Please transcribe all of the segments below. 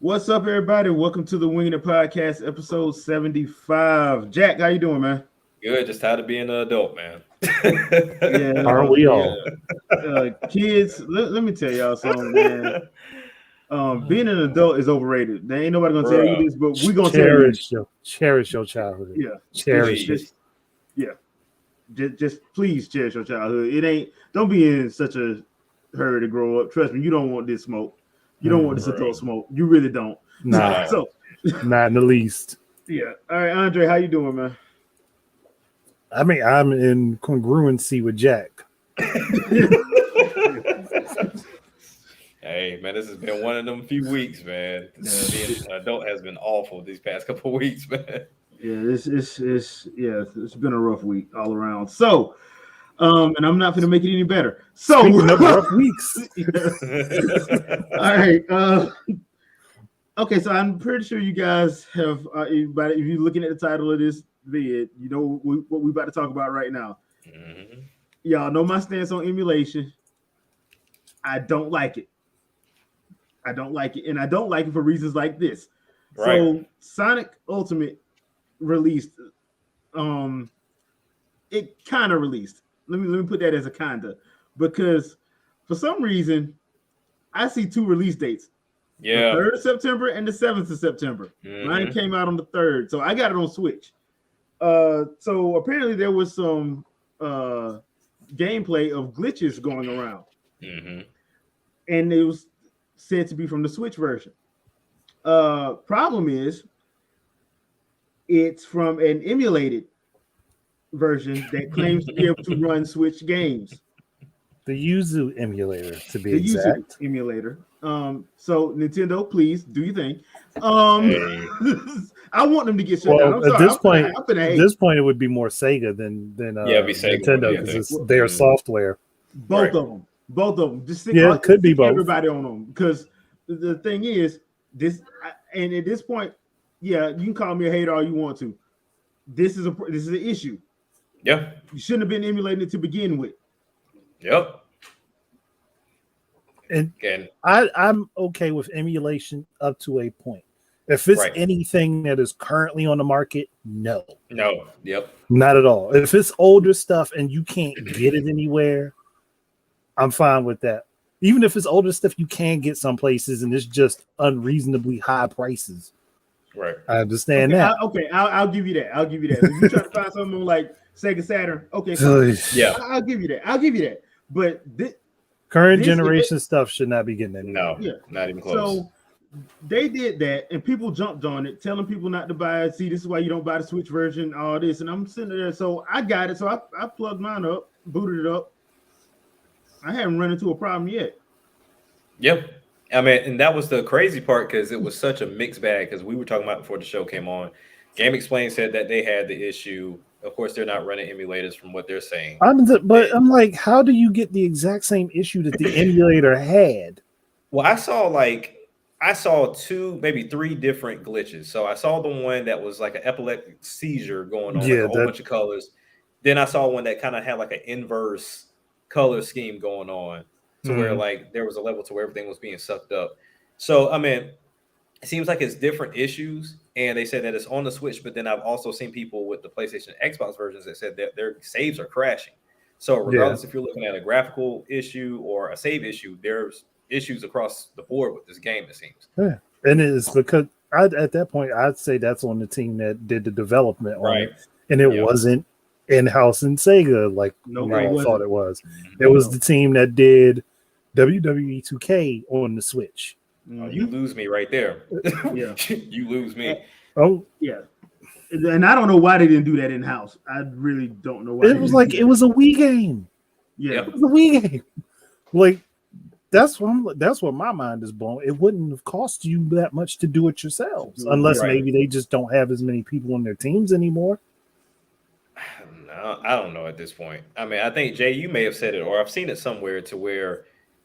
What's up, everybody? Welcome to the Wingin podcast, episode 75. Jack, how you doing, man? Good. Just tired of being an adult, man. Yeah, Aren't we all? kids, let me tell y'all something, man. Being an adult is overrated. There ain't nobody gonna tell you this, but we gonna cherish your childhood. Yeah, cherish it. Just please cherish your childhood. It ain't. Don't be in such a hurry to grow up. Trust me, you don't want this smoke. You don't want this adult smoke. You really don't. Nah, so not in the least. Yeah. All right, Andre, how you doing, man? I mean, I'm in congruency with Jack. Hey, man, this has been one of them few weeks, man. Being an adult has been awful these past couple of weeks, man. Yeah, it's been a rough week all around. So, and I'm not going to make it any better. So, rough weeks. All right. Okay, so I'm pretty sure you guys have, if you're looking at the title of this vid, you know what we're about to talk about right now. Mm-hmm. Y'all know my stance on emulation. I don't like it. And I don't like it for reasons like this. Right. So, Sonic Ultimate released. It kind of released. Let me put that as a kinda, because for some reason I see two release dates. Yeah, the 3rd of September and the 7th of September. Mm-hmm. Mine came out on the 3rd, so I got it on Switch. So apparently there was some gameplay of glitches going around, and it was said to be from the Switch version. Problem is, it's from an emulated version that claims to be able to run Switch games. The Yuzu emulator, to be exact. Yuzu emulator. So Nintendo, please do your thing. I want them to get shut down. At this point, it would be more Sega than be Sega, Nintendo, because it's their software. Both of them. Just it could be both. Everybody on them, because the thing is this, and at this point, yeah, you can call me a hater all you want to. This is an issue. Yeah, you shouldn't have been emulating it to begin with. Yep. And I'm okay with emulation up to a point. If it's anything that is currently on the market, no. Yep. Not at all. If it's older stuff and you can't get it anywhere, I'm fine with that. Even if it's older stuff you can get some places and it's just unreasonably high prices. Right. I understand that. I'll give you that. If you try to find something like Sega Saturn, yeah, I'll give you that. But current generation stuff should not be getting that. No, not even close. So they did that, and people jumped on it, telling people not to buy it. See, this is why you don't buy the Switch version, all this. And I'm sitting there, so I got it. So I plugged mine up, booted it up. I haven't run into a problem yet. Yep. I mean, and that was the crazy part, because it was such a mixed bag, because we were talking about before the show came on. Game Explain said that they had the issue. Of course, they're not running emulators from what they're saying. I'm like, how do you get the exact same issue that the emulator had? Well, I saw 2, maybe 3 different glitches. So I saw the one that was like an epileptic seizure going on, like a whole bunch of colors. Then I saw one that kind of had like an inverse color scheme going on, to where like there was a level to where everything was being sucked up. So, I mean, it seems like it's different issues, and they said that it's on the Switch, but then I've also seen people with the PlayStation Xbox versions that said that their saves are crashing. So regardless if you're looking at a graphical issue or a save issue, there's issues across the board with this game, it seems. Yeah, and it's because at that point, I'd say that's on the team that did the development on it, and it wasn't in-house in Sega like I thought it was. It was the team that did WWE 2K on the Switch. Oh, you lose me right there. You lose me. Oh yeah, and I don't know why they didn't do that in house. I really don't know why. It was like it was a Wii game. Yeah, it was a Wii game. Like that's what my mind is blown. It wouldn't have cost you that much to do it yourselves, unless maybe they just don't have as many people on their teams anymore. No, I don't know at this point. I mean, I think Jay, you may have said it, or I've seen it somewhere, to where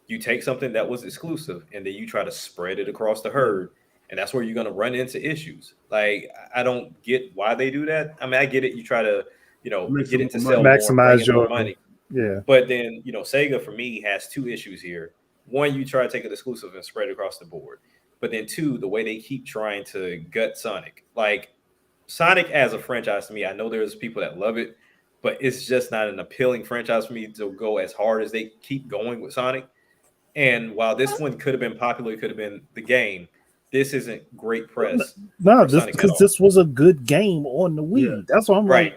you take something that was exclusive and then you try to spread it across the herd, and that's where you're going to run into issues. Like, I don't get why they do that. I mean, I get it. You try to, get it to sell maximize your money. Yeah. But then, Sega for me has 2 issues here. One, you try to take an exclusive and spread it across the board. but then 2, the way they keep trying to gut Sonic. Like Sonic as a franchise to me, I know there's people that love it, but it's just not an appealing franchise for me to go as hard as they keep going with Sonic. And while this one could have been popular, it could have been the game. This isn't great press. No, just because this was a good game on the Wii. Yeah. That's what I'm right.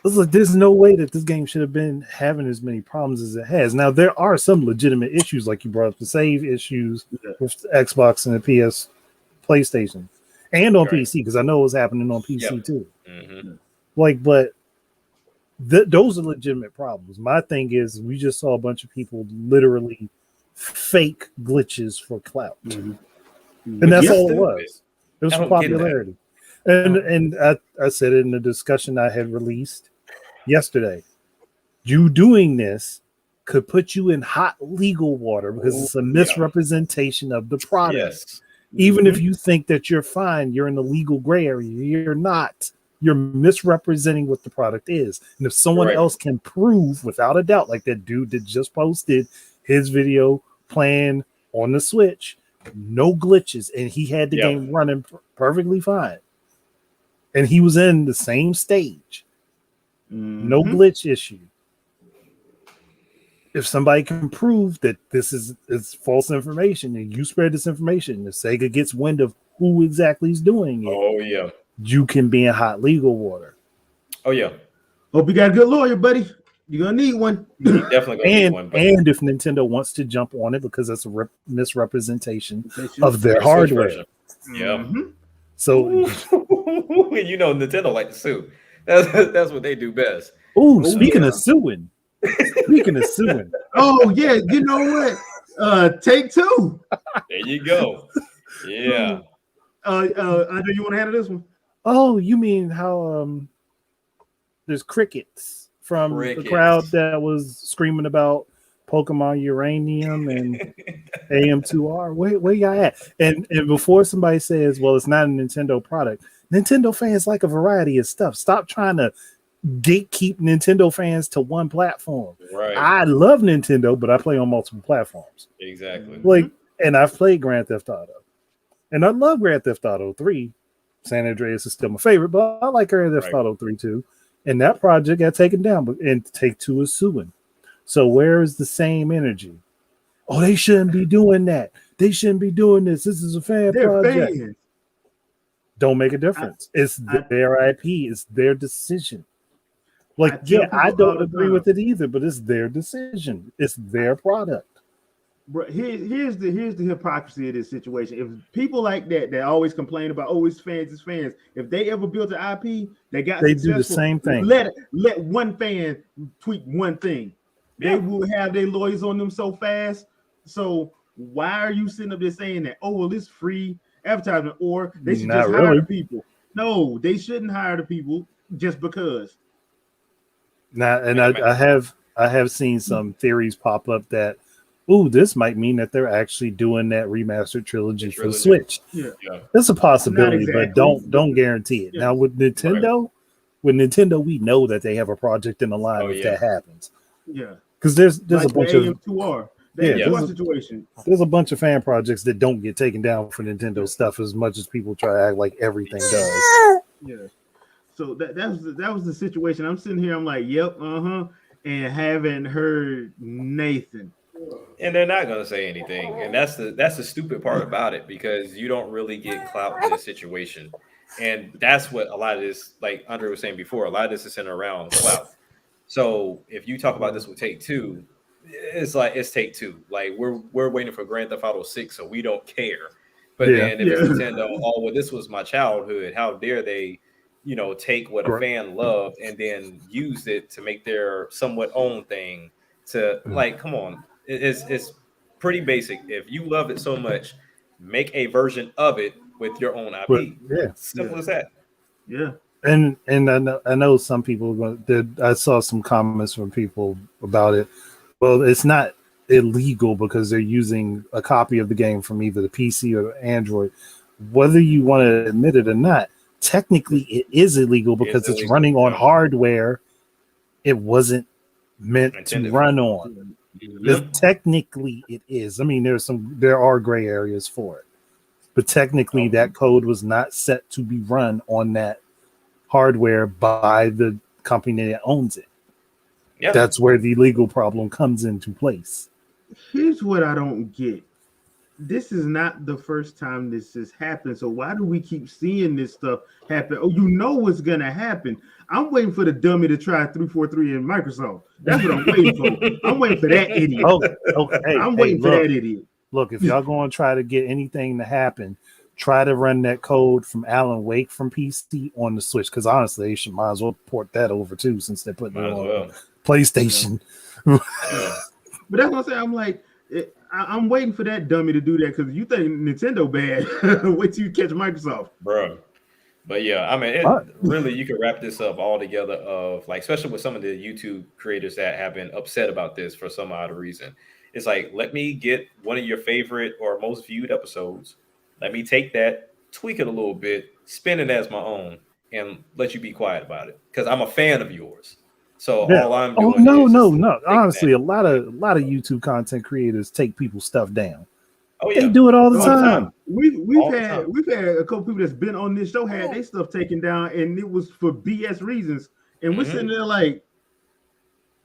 Like, there's no way that this game should have been having as many problems as it has. Now, there are some legitimate issues, like you brought up the save issues with Xbox and the PlayStation, and on PC, because I know it was happening on PC too. Mm-hmm. Like, but those are legitimate problems. My thing is, we just saw a bunch of people literally fake glitches for clout, and that's all it was. It was for popularity. And I said it in the discussion I had released yesterday. You doing this could put you in hot legal water because it's a misrepresentation of the product. Yes. Even if you think that you're fine, you're in the legal gray area. You're not. You're misrepresenting what the product is. And if someone else can prove without a doubt, like that dude that just posted his video playing on the Switch, no glitches, and he had the game running perfectly fine. And he was in the same stage. No glitch issue. If somebody can prove that this is false information and you spread this information, if Sega gets wind of who exactly is doing it, you can be in hot legal water. Oh, yeah. Hope you got a good lawyer, buddy. You're going to need one. You're definitely going to need one. But... And if Nintendo wants to jump on it because that's a misrepresentation of their hardware. Yeah. So, you know, Nintendo like to sue. That's what they do best. Oh, speaking of suing. Oh, yeah. You know what? Take Two. There you go. Yeah. Andre, you want to handle this one? Oh, you mean how there's crickets from the crowd that was screaming about Pokemon Uranium and AM2R. Where y'all at? And before somebody says, well, it's not a Nintendo product, Nintendo fans like a variety of stuff. Stop trying to gatekeep Nintendo fans to one platform. Right. I love Nintendo, but I play on multiple platforms. Exactly. Like, and I've played Grand Theft Auto. And I love Grand Theft Auto 3. San Andreas is still my favorite, but I like Grand Theft Auto 3 too. And that project got taken down, and Take-Two is suing. So where is the same energy? Oh, they shouldn't be doing that. They shouldn't be doing this. This is a fan project. Fans. Don't make a difference. It's their IP. It's their decision. Like, I don't agree with it either, but it's their decision. It's their product. But here's the hypocrisy of this situation. If people like that always complain about, oh, it's fans, if they ever built an IP, they do the same thing. Let one fan tweet one thing. They will have their lawyers on them so fast. So why are you sitting up there saying that? Oh, well, it's free advertisement, or they should just hire the people. No, they shouldn't hire the people just because. Now, and I have seen some theories pop up that, this might mean that they're actually doing that remastered trilogy for the Switch. Yeah. That's a possibility, but don't guarantee it. Yeah. Now with Nintendo, we know that they have a project in the line if that happens. Yeah. Because there's like a bunch of situation. There's a bunch of fan projects that don't get taken down for Nintendo stuff as much as people try to act like everything does. Yeah. So that was the situation. I'm sitting here, I'm like, yep, and haven't heard Nathan. And they're not going to say anything, and that's the stupid part about it, because you don't really get clout in this situation, and that's what a lot of this, like Andre was saying before, a lot of this is centered around clout. So if you talk about this with Take-Two, it's like it's Take-Two. Like we're waiting for Grand Theft Auto 6, so we don't care. But then if it's Nintendo, oh well, this was my childhood. How dare they, take what a fan loved and then use it to make their somewhat own thing? To like, come on. It's pretty basic. If you love it so much, make a version of it with your own IP. Simple as that. Yeah. And I know some people I saw some comments from people about it. Well, it's not illegal because they're using a copy of the game from either the PC or the Android. Whether you want to admit it or not, technically it is illegal because it's running on hardware it wasn't meant to run on. Technically, it is. I mean, there are gray areas for it, but technically, that code was not set to be run on that hardware by the company that owns it. Yeah. That's where the legal problem comes into place. Here's what I don't get. This is not the first time this has happened. So why do we keep seeing this stuff happen? Oh, you know what's gonna happen. I'm waiting for the dummy to try 343 in Microsoft. That's what I'm waiting for. I'm waiting for that idiot. I'm waiting for that idiot. Look, if y'all going to try to get anything to happen, try to run that code from Alan Wake from PC on the Switch. Because honestly, you might as well port that over too, since they're putting it on PlayStation. Yeah. But that's what I'm saying. I'm like, I'm waiting for that dummy to do that because you think Nintendo bad. Wait till you catch Microsoft, bro. But yeah, I mean, really, you can wrap this up all together. Of like, especially with some of the YouTube creators that have been upset about this for some odd reason. It's like, let me get one of your favorite or most viewed episodes. Let me take that, tweak it a little bit, spin it as my own, and let you be quiet about it because I'm a fan of yours. So all I'm doing no. Honestly, a lot of YouTube content creators take people's stuff down. Oh yeah, they do it all the time. We've had a couple people that's been on this show had their stuff taken down, and it was for BS reasons. And we're sitting there like,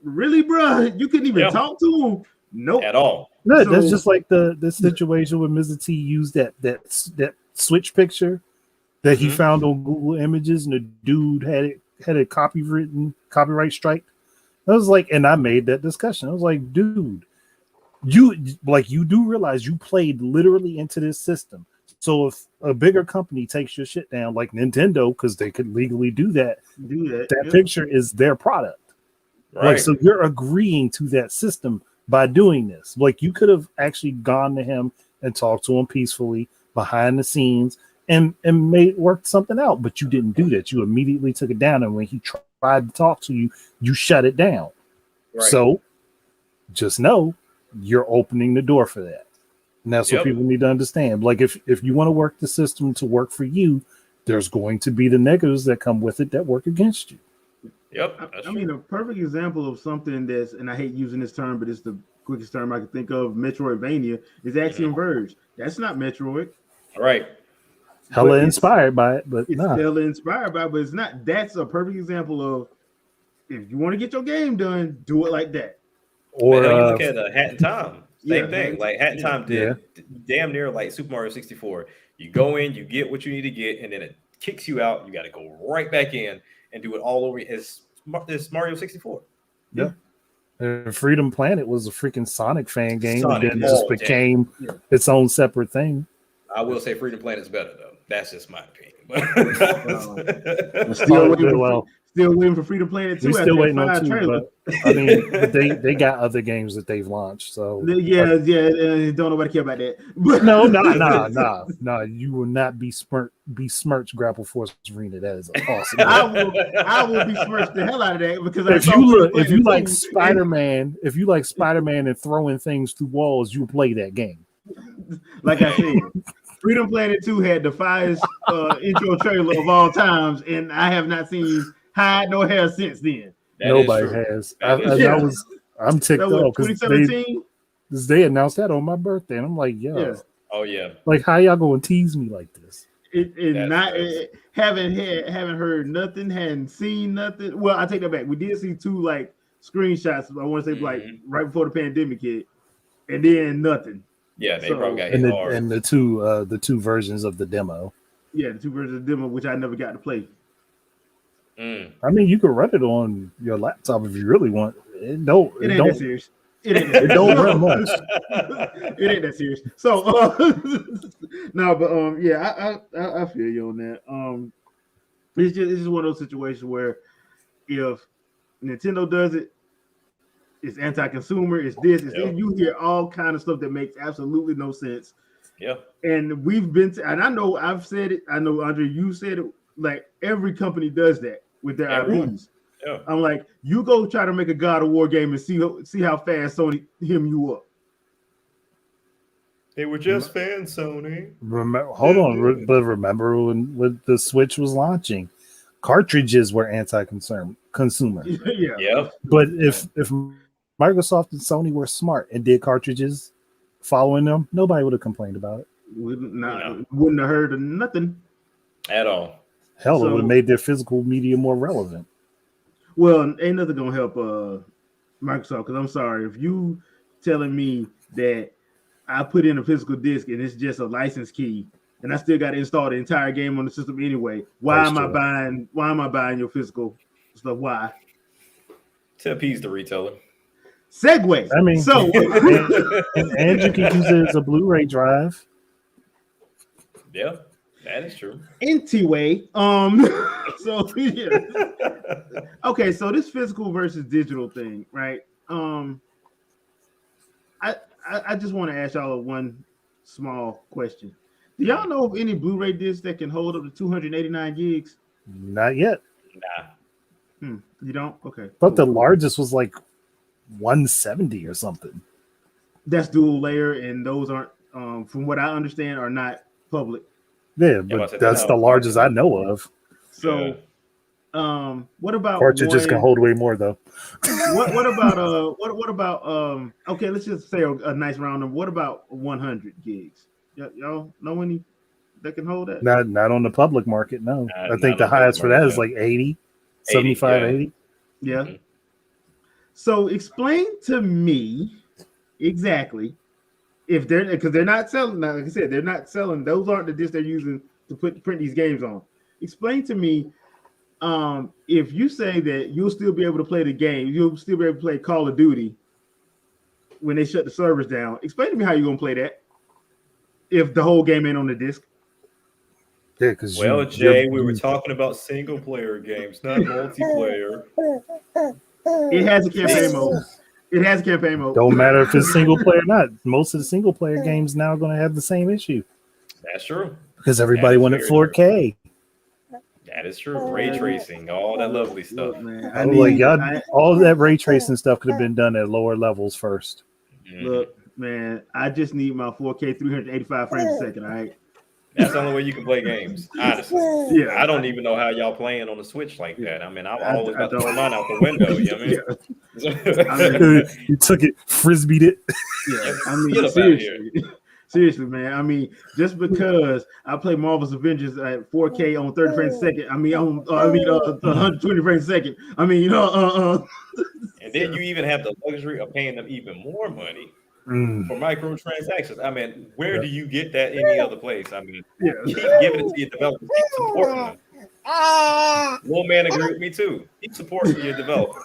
really, bro? You couldn't even talk to them? Nope, at all. No, that's just like the situation where Mr. T used that Switch picture that he found on Google Images, and the dude had a copyright strike. I was like, and I made that discussion. I was like, dude, you do realize you played literally into this system. So if a bigger company takes your shit down, like Nintendo, because they could legally do that picture is their product. Right. Like, so you're agreeing to that system by doing this. Like, you could have actually gone to him and talked to him peacefully behind the scenes and worked something out, but you didn't do that. You immediately took it down, and when he tried to talk to you, you shut it down. Right. So just know you're opening the door for that. And that's what people need to understand. Like, if you want to work the system to work for you, there's going to be the negatives that come with it that work against you. Yep. I mean, a perfect example of something that's, and I hate using this term, but it's the quickest term I can think of, Metroidvania, is Axiom Verge. That's not Metroid. Right. Hella inspired by it, but it's hella inspired by it, but it's not. That's a perfect example of, if you want to get your game done, do it like that. Or you look at Hat in Time. Same thing. Like Hat in Time did damn near like Super Mario 64. You go in, you get what you need to get, and then it kicks you out. You got to go right back in and do it all over as Mario 64. Yeah. And Freedom Planet was a freaking Sonic fan game, and then it just became its own separate thing. I will say Freedom Planet's better though. That's just my opinion. Still waiting for Freedom Planet 2. We're still waiting on 2, but I mean, they got other games that they've launched. So don't nobody care about that. But no, you will not be smirched Grapple Force Arena. That is awesome. I will be smirched the hell out of that because if you like Spider-Man and throwing things through walls, you play that game. Like I said, Freedom Planet 2 had the finest intro trailer of all times, and I have not seen hide nor hair since then. Nobody has. I'm ticked off because they announced that on my birthday, and I'm like, oh yeah, like how y'all gonna tease me like this? Haven't heard nothing, hadn't seen nothing. Well, I take that back. We did see 2 like screenshots. I want to say like right before the pandemic hit, and then nothing. Yeah, they probably got hit hard. And the two versions of the demo. Yeah, the 2 versions of the demo, which I never got to play. I mean, you can run it on your laptop if you really want. It ain't that serious. It don't run much. It ain't that serious. So no, but I feel you on that. It's just one of those situations where if Nintendo does it, it's anti-consumer. It's this. It's this. You hear all kind of stuff that makes absolutely no sense. Yeah. And we've been and I know I've said it. I know Andre, you said it. Like every company does that with their IPs. Yeah. I'm like, you go try to make a God of War game and see how fast Sony hem you up. They were just fans, Sony. But remember when the Switch was launching, cartridges were anti-consumer. Yeah. But if Microsoft and Sony were smart and did cartridges following them, nobody would have complained about it. Wouldn't have heard of nothing at all. Hell, it would have made their physical media more relevant. Well, ain't nothing gonna help Microsoft, because I'm sorry, if you telling me that I put in a physical disc and it's just a license key and I still got to install the entire game on the system anyway, why am I buying your physical stuff? Why? To appease the retailer. Segue. I mean, so and you can use it as a Blu-ray drive. Yeah, that is true. Anyway, so yeah. Okay, so this physical versus digital thing, right? I just want to ask y'all one small question. Do y'all know of any Blu-ray discs that can hold up to 289 gigs? Not yet. Nah. You don't? Okay. But the largest was like 170 or something. That's dual layer, and those aren't, from what I understand, are not public. Yeah, but that's the largest I know of. So, what about cartridges can hold way more though? What about okay, let's just say a nice round number. What about 100 gigs? Y'all know any that can hold that? Not on the public market, no. I think the highest for that is like 80, 75, 80. Yeah. Mm-hmm. So explain to me exactly if because they're not selling. Like I said, they're not selling. Those aren't the discs they're using to print these games on. Explain to me, if you say that you'll still be able to play the game, you'll still be able to play Call of Duty when they shut the servers down. Explain to me how you're gonna play that if the whole game ain't on the disc. Yeah, because Jay, we were talking about single player games, not multiplayer. It has a campaign mode. It has a campaign mode. Don't matter if it's single player or not. Most of the single player games now are going to have the same issue. That's true. Because everybody wanted 4K. That is true. Ray tracing, all that lovely stuff. Look, man, all that ray tracing stuff could have been done at lower levels first. Look, man, I just need my 4K 385 frames a second, all right? That's the only way you can play games, honestly. Yeah, I don't even know how y'all playing on the Switch like that. I mean, I'm always about to throw mine out the window. You know what I mean? You took it, frisbeed it. Yeah, I mean, seriously, man. I mean, just because I play Marvel's Avengers at 4K on 30 frames a second, 120 frames a second. I mean, And then you even have the luxury of paying them even more money for microtransactions. I mean, where do you get that any other place? I mean, keep giving it to your developers. Keep supporting them. One man agree with me too. Keep supporting your developer.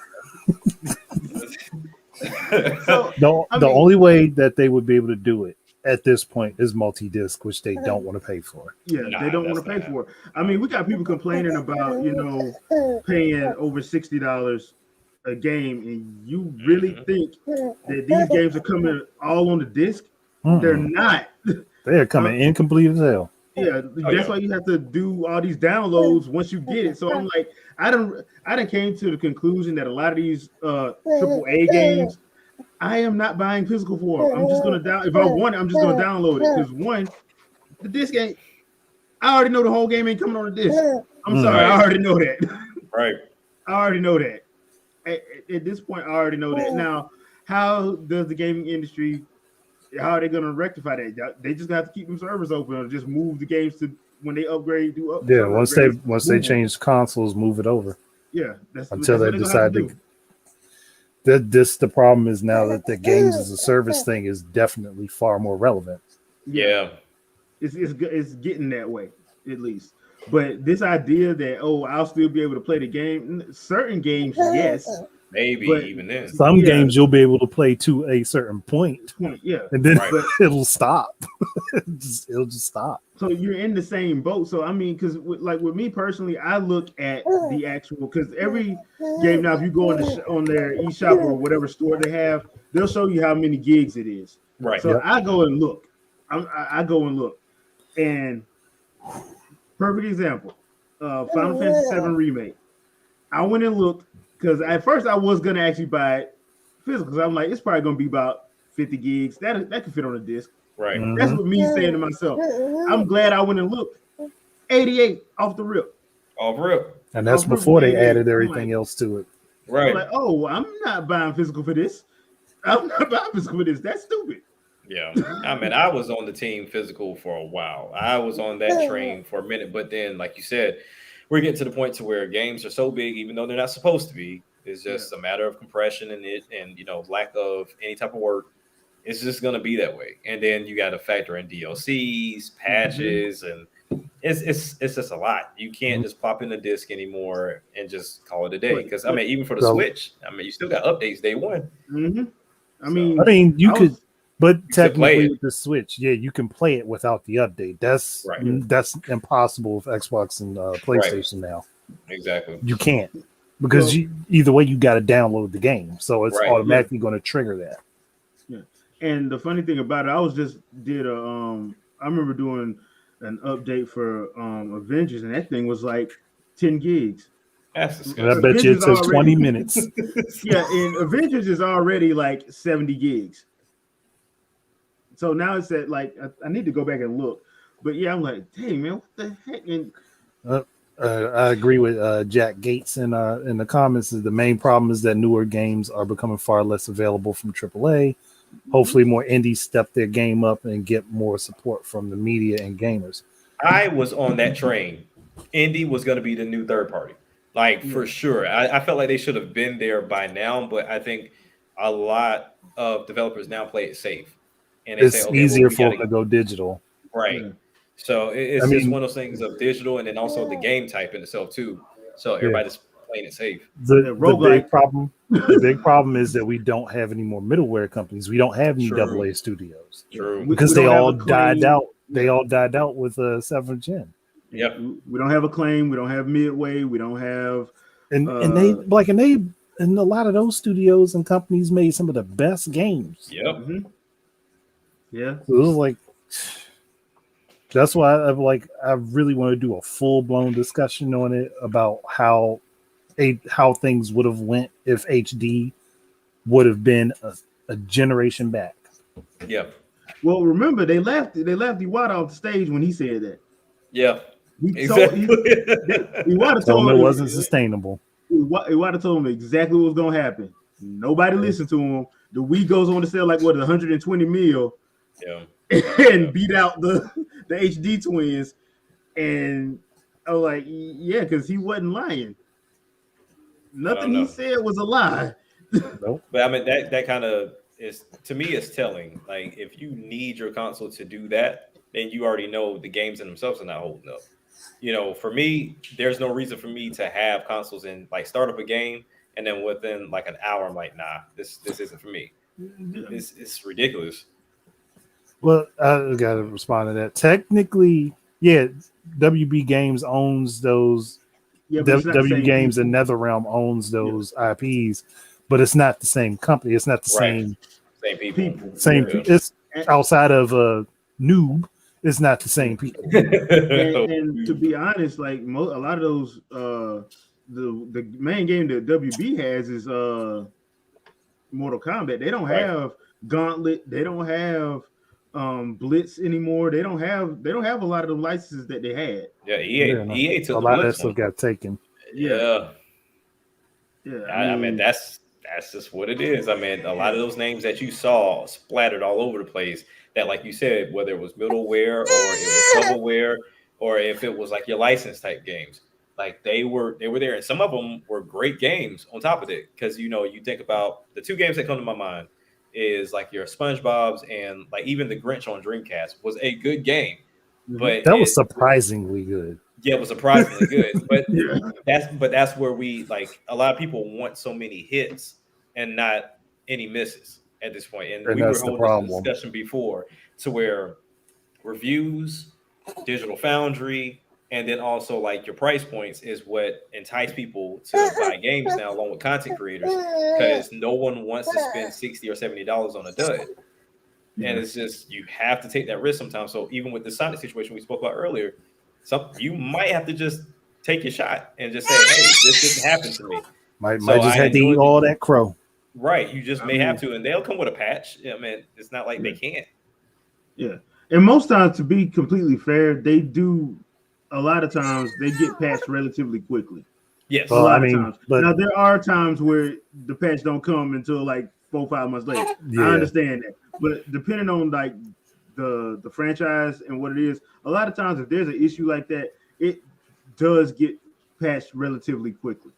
The only way that they would be able to do it at this point is multi-disc, which they don't want to pay for. Yeah, they don't want to pay for it. I mean, we got people complaining about, paying over $60 a game, and you really think that these games are coming all on the disc? They're not. They're coming incomplete as hell. Yeah, that's why you have to do all these downloads once you get it. So I'm like, I done came to the conclusion that a lot of these AAA games, I am not buying physical for. I'm just gonna if I want it, I'm just gonna download it. Because one, the disc ain't. I already know the whole game ain't coming on the disc. I'm sorry, I already know that. Right. I already know that. At this point, I already know that. Now, how does the gaming industry? How are they going to rectify that? They just have to keep them servers open, or just move the games to when they upgrade. Once they change consoles, move it over. Yeah, until they decide to. The problem is now that the games as a service thing is definitely far more relevant. Yeah, it's getting that way at least. But this idea that I'll still be able to play the game, certain games, yes, maybe even then. Some games you'll be able to play to a certain point, yeah, and then it'll stop. it'll just stop. So you're in the same boat. So I mean, because with me personally, I look at the actual, because every game now, if you go on their eShop or whatever store they have, they'll show you how many gigs it is. Right. So I go and look. I go and look, and perfect example, Final Fantasy VII Remake. I went and looked because at first I was gonna actually buy it physical. Because I'm like, it's probably gonna be about 50 gigs. That can fit on a disc. Right. Mm-hmm. That's what me saying to myself. I'm glad I went and looked. 88 off the rip. Off rip. And that's before they added everything else to it. Right. I'm like, I'm not buying physical for this. I'm not physical with this. That's stupid. Yeah, I mean, I was on the team physical for a while. I was on that train for a minute, but then, like you said, we're getting to the point to where games are so big, even though they're not supposed to be. It's just a matter of compression and lack of any type of work. It's just gonna be that way. And then you got to factor in DLCs, patches, and it's just a lot. You can't just pop in a disc anymore and just call it a day. Because I mean, even for the Switch, I mean, you still got updates day one. I mean, you could. But technically, with the Switch, you can play it without the update. That's impossible with Xbox and PlayStation now. Exactly, you can't because either way, you got to download the game, so it's automatically going to trigger that. Yeah, and the funny thing about it, I remember doing an update for Avengers, and that thing was like 10 gigs. That's disgusting. I bet you it took 20 minutes. Yeah, and Avengers is already like 70 gigs. So now it's at like I need to go back and look, but yeah, I'm like, dang man, what the heck? And I agree with Jack Gates in the comments. The main problem is that newer games are becoming far less available from AAA. Hopefully, more indies step their game up and get more support from the media and gamers. I was on that train. Indie was going to be the new third party, for sure. I felt like they should have been there by now, but I think a lot of developers now play it safe. And it's easier for them to go digital. Right. Yeah. So it's just one of those things of digital and then also the game type in itself too. So everybody's playing it safe. The big problem is that we don't have any more middleware companies. We don't have any AA studios. True. Because they all died out. They all died out with 7th Gen. Yep. We don't have Acclaim. We don't have Midway. We don't have and a lot of those studios and companies made some of the best games. Yep. Mm-hmm. Yeah, so it was like that's why I really want to do a full-blown discussion on it about how things would have went if HD would have been a generation back. Yep. Well, remember they left Iwata off the stage when he said that. Yeah, exactly. Iwata told him it wasn't sustainable. Iwata told him exactly what was going to happen. Nobody listened to him. The Wii goes on to sell 120 mil. Yeah, and beat out the HD twins, and I was like, yeah, because he wasn't lying. Nothing he said was a lie. Nope. But I mean that kind of is, to me, is telling. Like, if you need your console to do that, then you already know the games in themselves are not holding up. For me, there's no reason for me to have consoles and start up a game and then within an hour I'm like, nah, this isn't for me. It's ridiculous. Well, I got to respond to that. Technically, WB Games owns those. WB Games and NetherRealm owns those IPs, but it's not the same company. It's not the same people. It's outside of Noob. It's not the same people. and to be honest, a lot of those, the main game that WB has is Mortal Kombat. They don't have Gauntlet. They don't have Blitz anymore. They don't have a lot of the licenses that they had. Yeah, EA took a lot of that stuff got taken. Yeah. I mean that's just what it is. I mean, a lot of those names that you saw splattered all over the place, that, like you said, whether it was middleware or it was shovelware or if it was your license type games, they were there, and some of them were great games on top of it. Because you think about the two games that come to my mind is your SpongeBob's and even the Grinch on Dreamcast was a good game, but that was surprisingly good. Yeah, it was surprisingly good, but that's where we a lot of people want so many hits and not any misses at this point. And we were holding this discussion before to where reviews, Digital Foundry, and then also your price points is what entice people to buy games now, along with content creators, because no one wants to spend $60 or $70 on a dud. And it's just, you have to take that risk sometimes. So even with the Sonic situation we spoke about earlier, you might have to just take your shot and just say, hey, this didn't happen to me. Might just have to eat all that crow. Right. You just may have to, and they'll come with a patch. I mean, it's not like they can't. Yeah. And most times, to be completely fair, they do. A lot of times they get patched relatively quickly. Yes. A lot of times. But now there are times where the patch don't come until 4-5 months later. I understand that, but depending on like the franchise and what it is, a lot of times if there's an issue like that, it does get patched relatively quickly.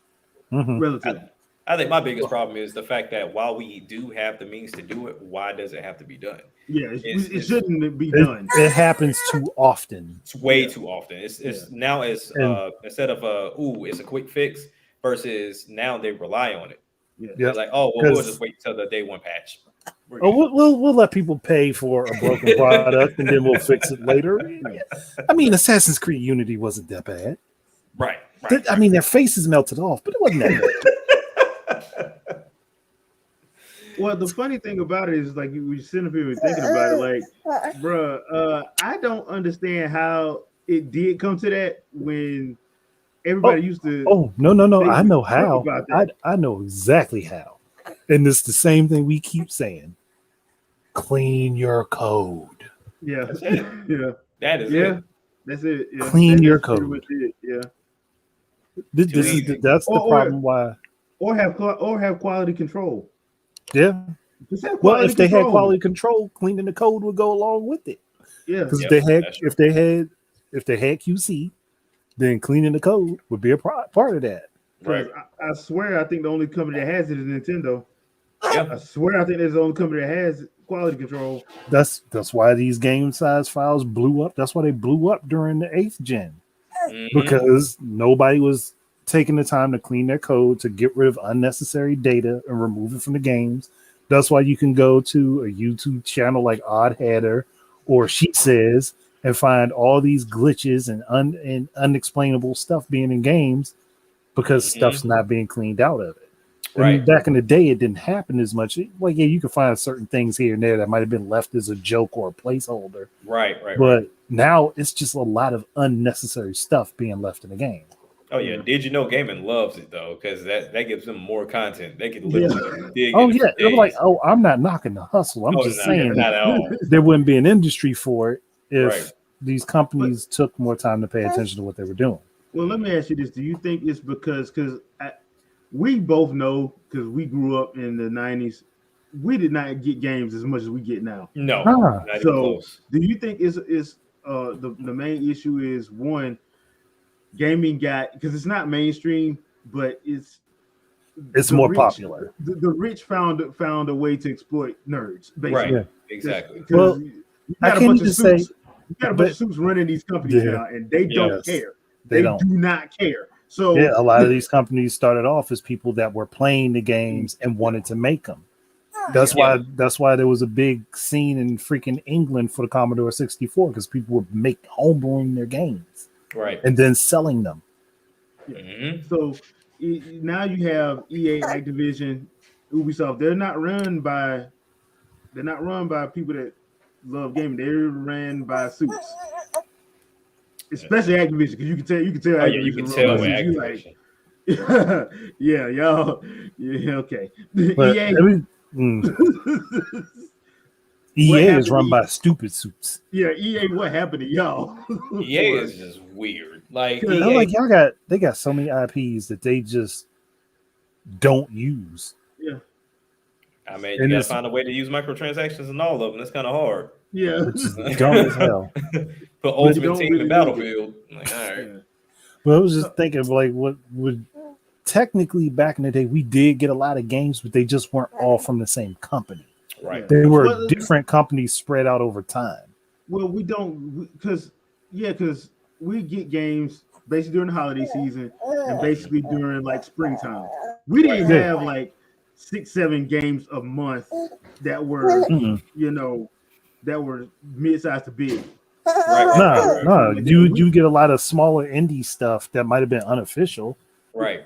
Relatively. I think my biggest problem is the fact that while we do have the means to do it, why does it have to be done? Yeah, it shouldn't be done. It happens too often. It's way too often. It's now as instead of it's a quick fix versus now they rely on it. Yeah, like we'll just wait till the day one patch. We'll let people pay for a broken product and then we'll fix it later. I mean, Assassin's Creed Unity wasn't that bad. Right. I mean, their faces melted off, but it wasn't that bad. Well, the funny thing about it is, like, we sitting up here thinking about it, like, bruh, I don't understand how it did come to that when everybody used to. Oh, no. I know how. I know exactly how. And it's the same thing we keep saying. Clean your code. Yeah. That's it. Yeah. That is it. That's it. Yeah. Clean your code. Yeah. That's the problem. Why? Or have quality control. Yeah. Well, if they had quality control, cleaning the code would go along with it. Yeah. Because if they had QC, then cleaning the code would be a part of that. Right. I swear, I think the only company that has it is Nintendo. Yeah. I swear, I think there's the only company that has quality control. That's why these game size files blew up. That's why they blew up during the 8th gen. Because nobody was taking the time to clean their code to get rid of unnecessary data and remove it from the games. That's why you can go to a YouTube channel like Odd Hatter or She Says and find all these glitches and unexplainable stuff being in games because stuff's not being cleaned out of it. Right. And back in the day, it didn't happen as much. Like, yeah, you can find certain things here and there that might have been left as a joke or a placeholder. Right. But now it's just a lot of unnecessary stuff being left in the game. Oh yeah, Did You Know Gaming loves it though, because that gives them more content. They can literally dig. I'm like, I'm not knocking the hustle. I'm just saying there wouldn't be an industry for it if these companies took more time to pay attention to what they were doing. Well, let me ask you this: do you think it's because we both know, because we grew up in the 90s, we did not get games as much as we get now? No. Not even close. Do you think the main issue is, one, gaming got, because it's not mainstream, but it's more popular. The rich found a way to exploit nerds, basically. Right. Exactly. Well, I can't even say you got a bunch of suits running these companies now, and they don't care. They do not care. So a lot of these companies started off as people that were playing the games and wanted to make them. That's why there was a big scene in freaking England for the Commodore 64, because people would make homebrewing their games, and then selling them. So now you have EA, Activision, Ubisoft. They're not run by people that love gaming. They're ran by suits. Especially Activision, because you can tell. You can tell with Activision. Yeah, y'all. Yeah, okay. But, EA is run by stupid suits. Yeah, EA. What happened to y'all? EA is just weird. Like, they got so many IPs that they just don't use. Yeah. I mean, you gotta find a way to use microtransactions in all of them. That's kind of hard. Yeah, which is dumb as hell. But Ultimate Team in Battlefield, like, all right. Well, I was just thinking, like, what would technically back in the day we did get a lot of games, but they just weren't all from the same company. Right. They were different companies spread out over time. Well, we don't, because we get games basically during the holiday season and basically during like springtime. We didn't have like 6-7 games a month that were that were mid-sized to big. No. You get a lot of smaller indie stuff that might have been unofficial, right?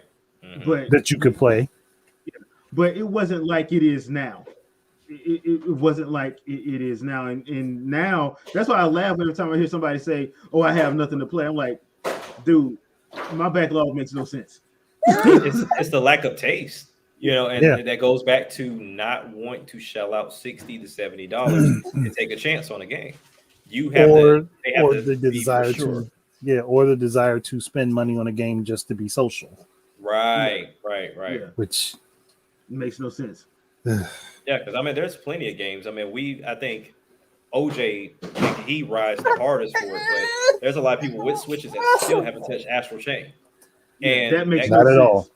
But that you could play. But it wasn't like it is now. It wasn't like it is now, and now that's why I laugh every time I hear somebody say, "Oh, I have nothing to play." I'm like, dude, my backlog makes no sense. It's the lack of taste. And that goes back to not wanting to shell out $60 to $70 to take a chance on a game. You have the desire to spend money on a game just to be social. Right. Yeah. Which makes no sense. Yeah, because I mean, there's plenty of games. I mean, I think OJ, he rides the hardest for it, but there's a lot of people with Switches that still haven't touched Astral Chain, Yeah, that and makes not no at sense. all.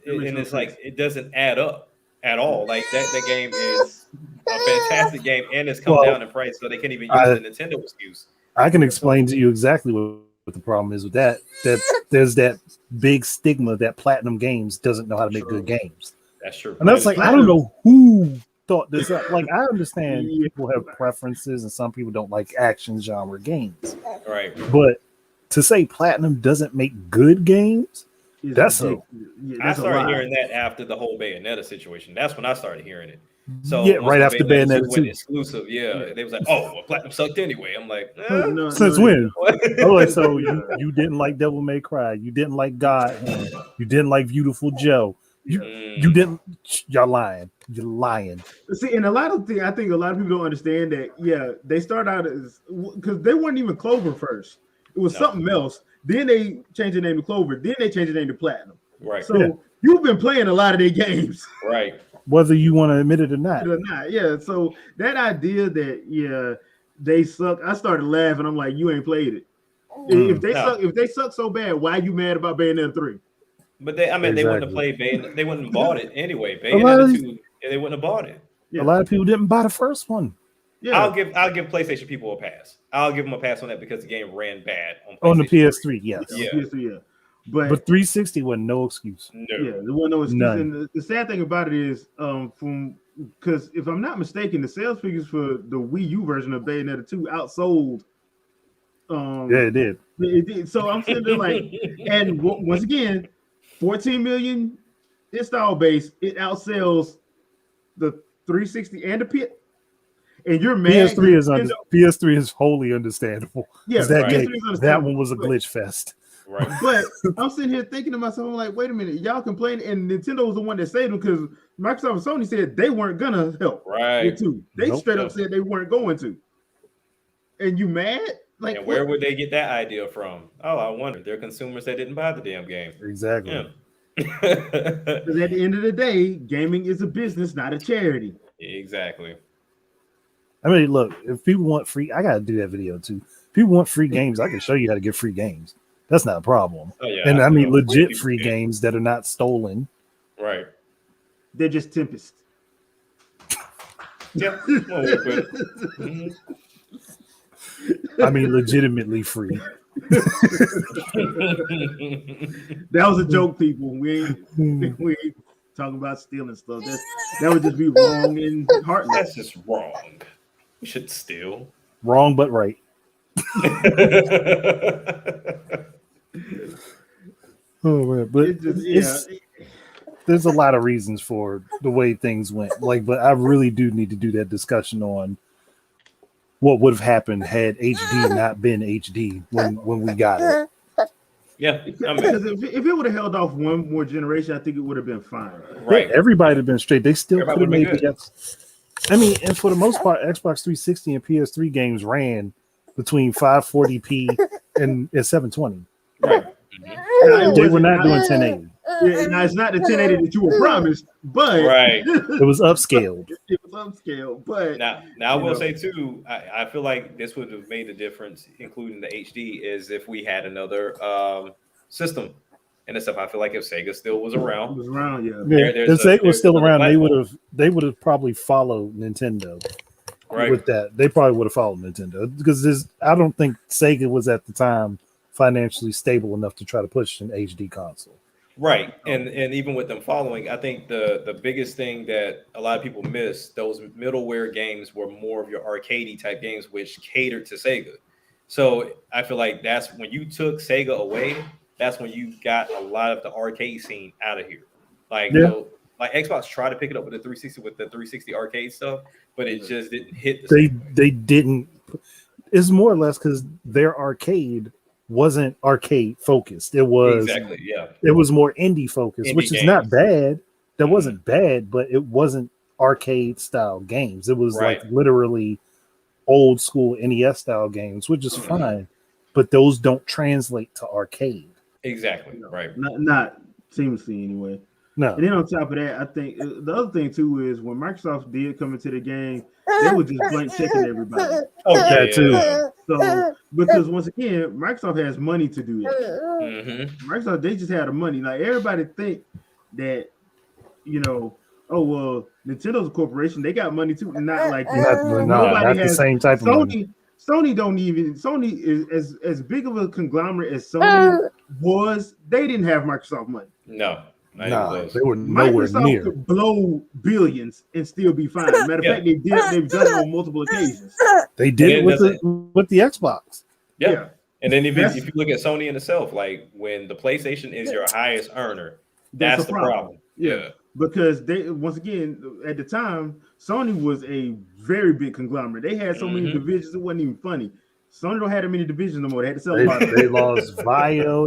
And it's like it doesn't add up at all. Like that game is a fantastic game, and it's come down in price, so they can't even use the Nintendo excuse. I can explain to you exactly what the problem is with that. That there's that big stigma that Platinum Games doesn't know how to make good games. That's true. And that's like, I don't know who thought this up. Like, I understand people have preferences and some people don't like action genre games. Right. But to say Platinum doesn't make good games, that's I started hearing that after the whole Bayonetta situation. That's when I started hearing it. So yeah, right after Bayonetta 2 went exclusive. Yeah, they was like, "Oh, well, Platinum sucked anyway." I'm like, since when? Oh, like, so you didn't like Devil May Cry, you didn't like God, you didn't like Beautiful Joe, you didn't. Y'all lying. You're lying. See, and a lot of things, I think a lot of people don't understand that. Yeah, they start out as because they weren't even Clover first. It was something else. Then they changed the name to Clover. Then they changed the name to Platinum. Right. So you've been playing a lot of their games. Right. Whether you want to admit it or not. Yeah. So that idea that they suck, I started laughing. I'm like, you ain't played it. If they suck so bad, why are you mad about Bayonetta 3? But they wouldn't have played Bayonetta. They wouldn't have bought it anyway. Bayonetta 2, they wouldn't have bought it. Yeah. A lot of people didn't buy the first one. Yeah. I'll give PlayStation people a pass. I'll give them a pass on that because the game ran bad on the PS3. Yes. Yeah. PS3, yeah. But 360 wasn't no excuse. No. Yeah, there wasn't no excuse. None. And the sad thing about it is, because if I'm not mistaken, the sales figures for the Wii U version of Bayonetta 2 outsold. It did. It did. So I'm sitting there like, and once again, 14 million install base, it outsells the 360 and the Pit. And you're mad. PS3 is wholly understandable. Yeah, that one was a glitch fest. Right. But I'm sitting here thinking to myself, I'm like, wait a minute, y'all complain, and Nintendo was the one that saved them because Microsoft and Sony said they weren't gonna help. Right. They straight up said they weren't going to. And you mad? Like, and where would they get that idea from? Oh, I wonder. They're consumers that didn't buy the damn game. Exactly. Yeah. Because at the end of the day, gaming is a business, not a charity. Exactly. I mean, look, if people want free, I gotta do that video too. If people want free games, I can show you how to get free games. That's not a problem. Oh, yeah, and I mean legit free games that are not stolen. Right. They're just Tempest. Yeah. I mean legitimately free. That was a joke, people. We ain't talking about stealing stuff. That would just be wrong and heartless. That's just wrong. We should steal. Wrong but right. Oh man, but there's a lot of reasons for the way things went. But I really do need to do that discussion on what would have happened had HD not been HD when we got it. Yeah, because if it would have held off one more generation, I think it would have been fine. Right, everybody would have been straight. They still could have made it. I mean, and for the most part, Xbox 360 and PS3 games ran between 540p and 720. Right. They were not doing 1080. Yeah, now it's not the 1080 that you were promised, but it was upscaled. It was upscaled, but now I will say too, I feel like this would have made a difference, including the HD, is if we had another system and stuff. I feel like if Sega still was around, if Sega was still around, they would have probably followed Nintendo. Right. With that, they probably would have followed Nintendo because I don't think Sega was at the time financially stable enough to try to push an HD console. Right. And even with them following, I think the biggest thing that a lot of people miss, those middleware games were more of your arcadey type games, which catered to Sega. So I feel like that's when you took Sega away, that's when you got a lot of the arcade scene out of here. Like, like Xbox tried to pick it up with the 360 with the 360 arcade stuff, but it just didn't hit they didn't. It's more or less because their arcade wasn't arcade focused. It was it was more indie focused, which is not bad. That wasn't bad, but it wasn't arcade style games. It was like literally old school NES style games, which is fine, but those don't translate to arcade. Exactly. Right. Not seamlessly anyway. No. And then on top of that, I think the other thing too is when Microsoft did come into the game, they were just blank checking everybody. Oh, yeah, too. So because once again, Microsoft has money to do that. Mm-hmm. Microsoft, they just had the money. Like everybody think that, oh well, Nintendo's a corporation, they got money too. Not like not the same type of money. Sony is as big of a conglomerate as Sony was. They didn't have Microsoft money. No. They were nowhere Microsoft near. could blow billions and still be fine. Matter of fact, they've done it on multiple occasions. They did it with the Xbox. Yeah. And then if you look at Sony in itself, like when the PlayStation is your highest earner, that's the problem. Yeah. Because they, once again, at the time, Sony was a very big conglomerate. They had so many divisions, it wasn't even funny. Sony don't have that many divisions no more. They had to sell a lot. They lost Vio.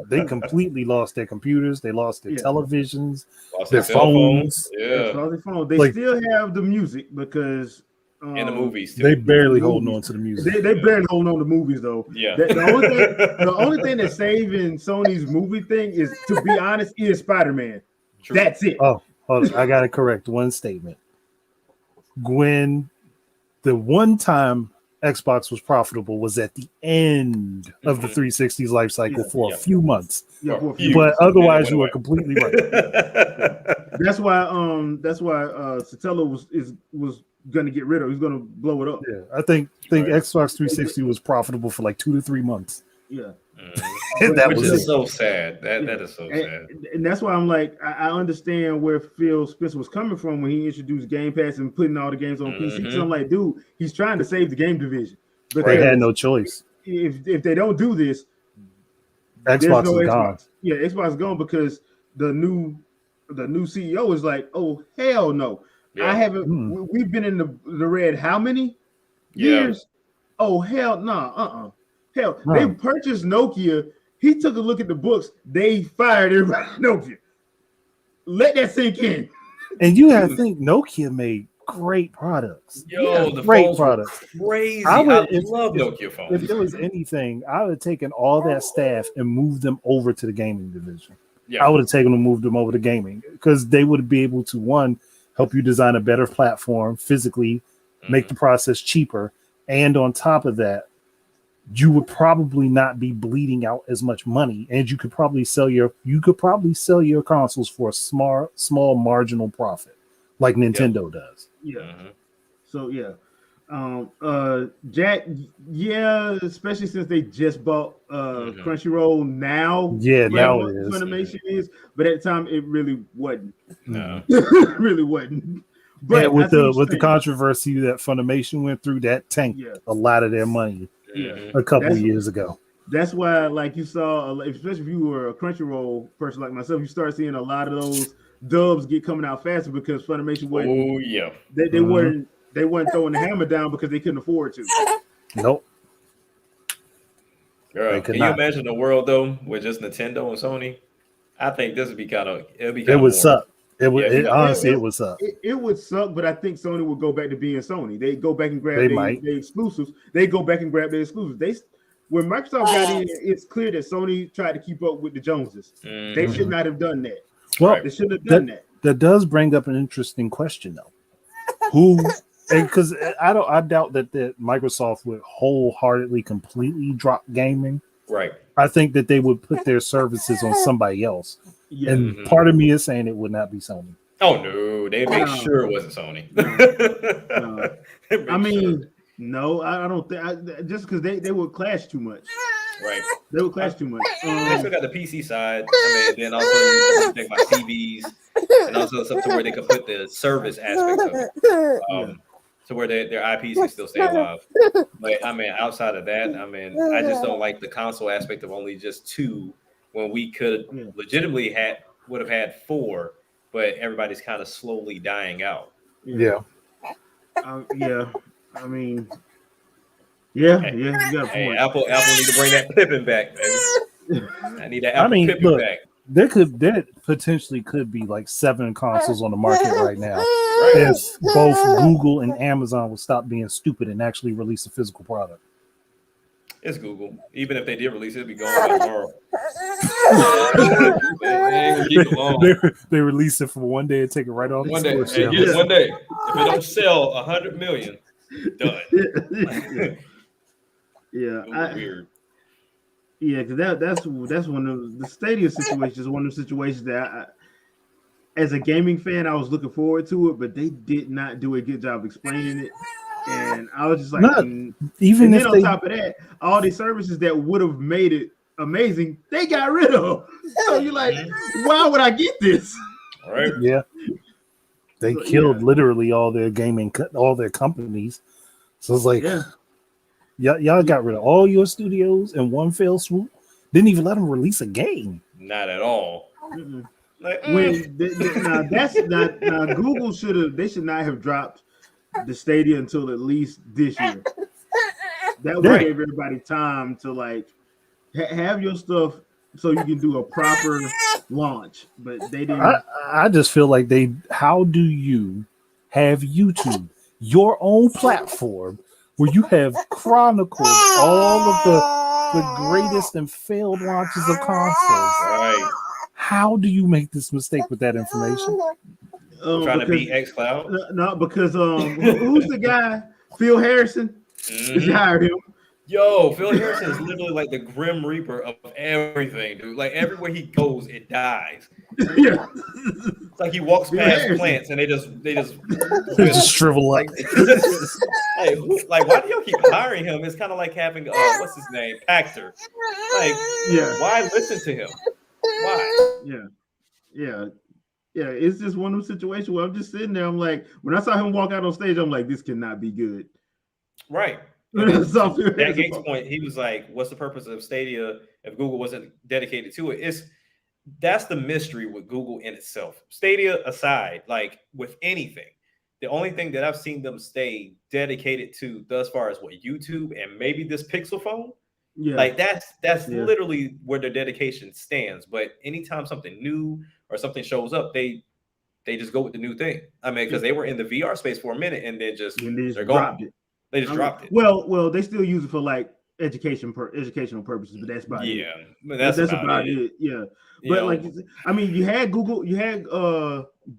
They completely lost their computers. They lost their televisions, their phones. Yeah, They still have the music because in the movies too. They barely holding on to the music. They barely holding on to movies though. Yeah. The only thing that's saving Sony's movie thing is, to be honest, is Spider-Man. True. That's it. Oh, hold on. I gotta correct one statement. When the one time Xbox was profitable was at the end of the 360's life cycle for a few months. But otherwise you were completely right. That's why Satella was gonna get rid of it. He's gonna blow it up. Yeah, I think Xbox 360 was profitable for like 2 to 3 months. Yeah. Which is so sad. That is so sad. And that's why I'm like, I understand where Phil Spencer was coming from when he introduced Game Pass and putting all the games on PC. So I'm like, dude, he's trying to save the game division. But they had no choice. If they don't do this, Xbox is gone. Yeah, Xbox is gone because the new CEO is like, oh hell no. Yeah. I haven't we've been in the red how many years? Oh hell no, Hell, they purchased Nokia. He took a look at the books. They fired everybody at Nokia. Let that sink in. And you have to think Nokia made great products. The great products. Crazy. I love Nokia phones. If there was anything, I would have taken all that staff and moved them over to the gaming division. Yeah. I would have taken them and moved them over to gaming because they would be able to, one, help you design a better platform physically, make the process cheaper, and on top of that, you would probably not be bleeding out as much money, and you could probably sell your consoles for a small marginal profit, like Nintendo does. Yeah. So Jack, especially since they just bought Crunchyroll now. Yeah, now it is. Funimation is, but at the time it really wasn't. No, it really wasn't. But with the controversy that Funimation went through, that tanked a lot of their money. A couple of years ago. That's why, like you saw, especially if you were a Crunchyroll person like myself, you start seeing a lot of those dubs get coming out faster because Funimation wasn't. They weren't throwing the hammer down because they couldn't afford to. Nope. Girl, can you imagine a world though with just Nintendo and Sony? I think this would be it would suck. It would honestly it would suck. It would suck, but I think Sony would go back to being Sony. They go back and grab their exclusives. They go back and grab their exclusives. When Microsoft got in, it's clear that Sony tried to keep up with the Joneses. They should not have done that. Well, they shouldn't have done that. That does bring up an interesting question though. Who? Because I doubt that Microsoft would wholeheartedly completely drop gaming. Right. I think that they would put their services on somebody else. Yeah. And part of me is saying it would not be Sony. Oh no, they make sure it wasn't Sony. No. I mean, no, I don't think just because they would clash too much. Right. They would clash too much. They still got the PC side. I mean, then also you take my TVs and also stuff to where they could put the service aspect of it. To where their IPs can still stay alive. But I mean, outside of that, I mean, I just don't like the console aspect of only just 2 when we could legitimately would have had 4, but everybody's kind of slowly dying out. Yeah. I mean, you got a point. Hey, Apple need to bring that Pippin back, baby. I need that Apple Pippin back. There potentially could be like 7 consoles on the market right now. If both Google and Amazon will stop being stupid and actually release a physical product. It's Google. Even if they did release it, it'd be gone by tomorrow. They release it for one day and take it right off one the day. store Hey, one day. If it don't sell 100 million, done. Weird. Yeah, because that's one of the Stadia situations. One of the situations that as a gaming fan, I was looking forward to it, but they did not do a good job explaining it. And I was just like, even then on top of that, all the services that would have made it amazing, they got rid of. So you're like, why would I get this? All right. Yeah. They killed literally all their companies. So it's like, y'all got rid of all your studios in one fell swoop. Didn't even let them release a game. Not at all. Like, Google should not have dropped the Stadia until at least this year. That would give everybody time to like have your stuff so you can do a proper launch. But they didn't. I just feel like how do you have YouTube, your own platform, where you have chronicled all of the greatest and failed launches of consoles? Right. How do you make this mistake with that information? Trying to beat xCloud? No, because who's the guy? Phil Harrison. Mm-hmm. Hired him. Yo, Phil Harrison is literally like the Grim Reaper of everything, dude. Like everywhere he goes, it dies. Yeah. It's like he walks past plants and they just shrivel up. Like, why do y'all keep hiring him? It's kind of like having what's his name, Paxter. Like, why listen to him? Why? Yeah. It's just one of those situations where I'm just sitting there. I'm like, when I saw him walk out on stage, I'm like, this cannot be good. Right. At Gates' point, he was like, what's the purpose of Stadia if Google wasn't dedicated to it? That's the mystery with Google in itself. Stadia aside, like with anything, the only thing that I've seen them stay dedicated to thus far is YouTube and maybe this Pixel phone. Yeah. Like that's literally where their dedication stands. But anytime something new or something shows up, they just go with the new thing. I mean, because they were in the VR space for a minute and then they're gone. They just dropped it. Well, they still use it for like educational purposes, but that's about it. Yeah, that's about it. Yeah, but like, I mean, you had Google, you had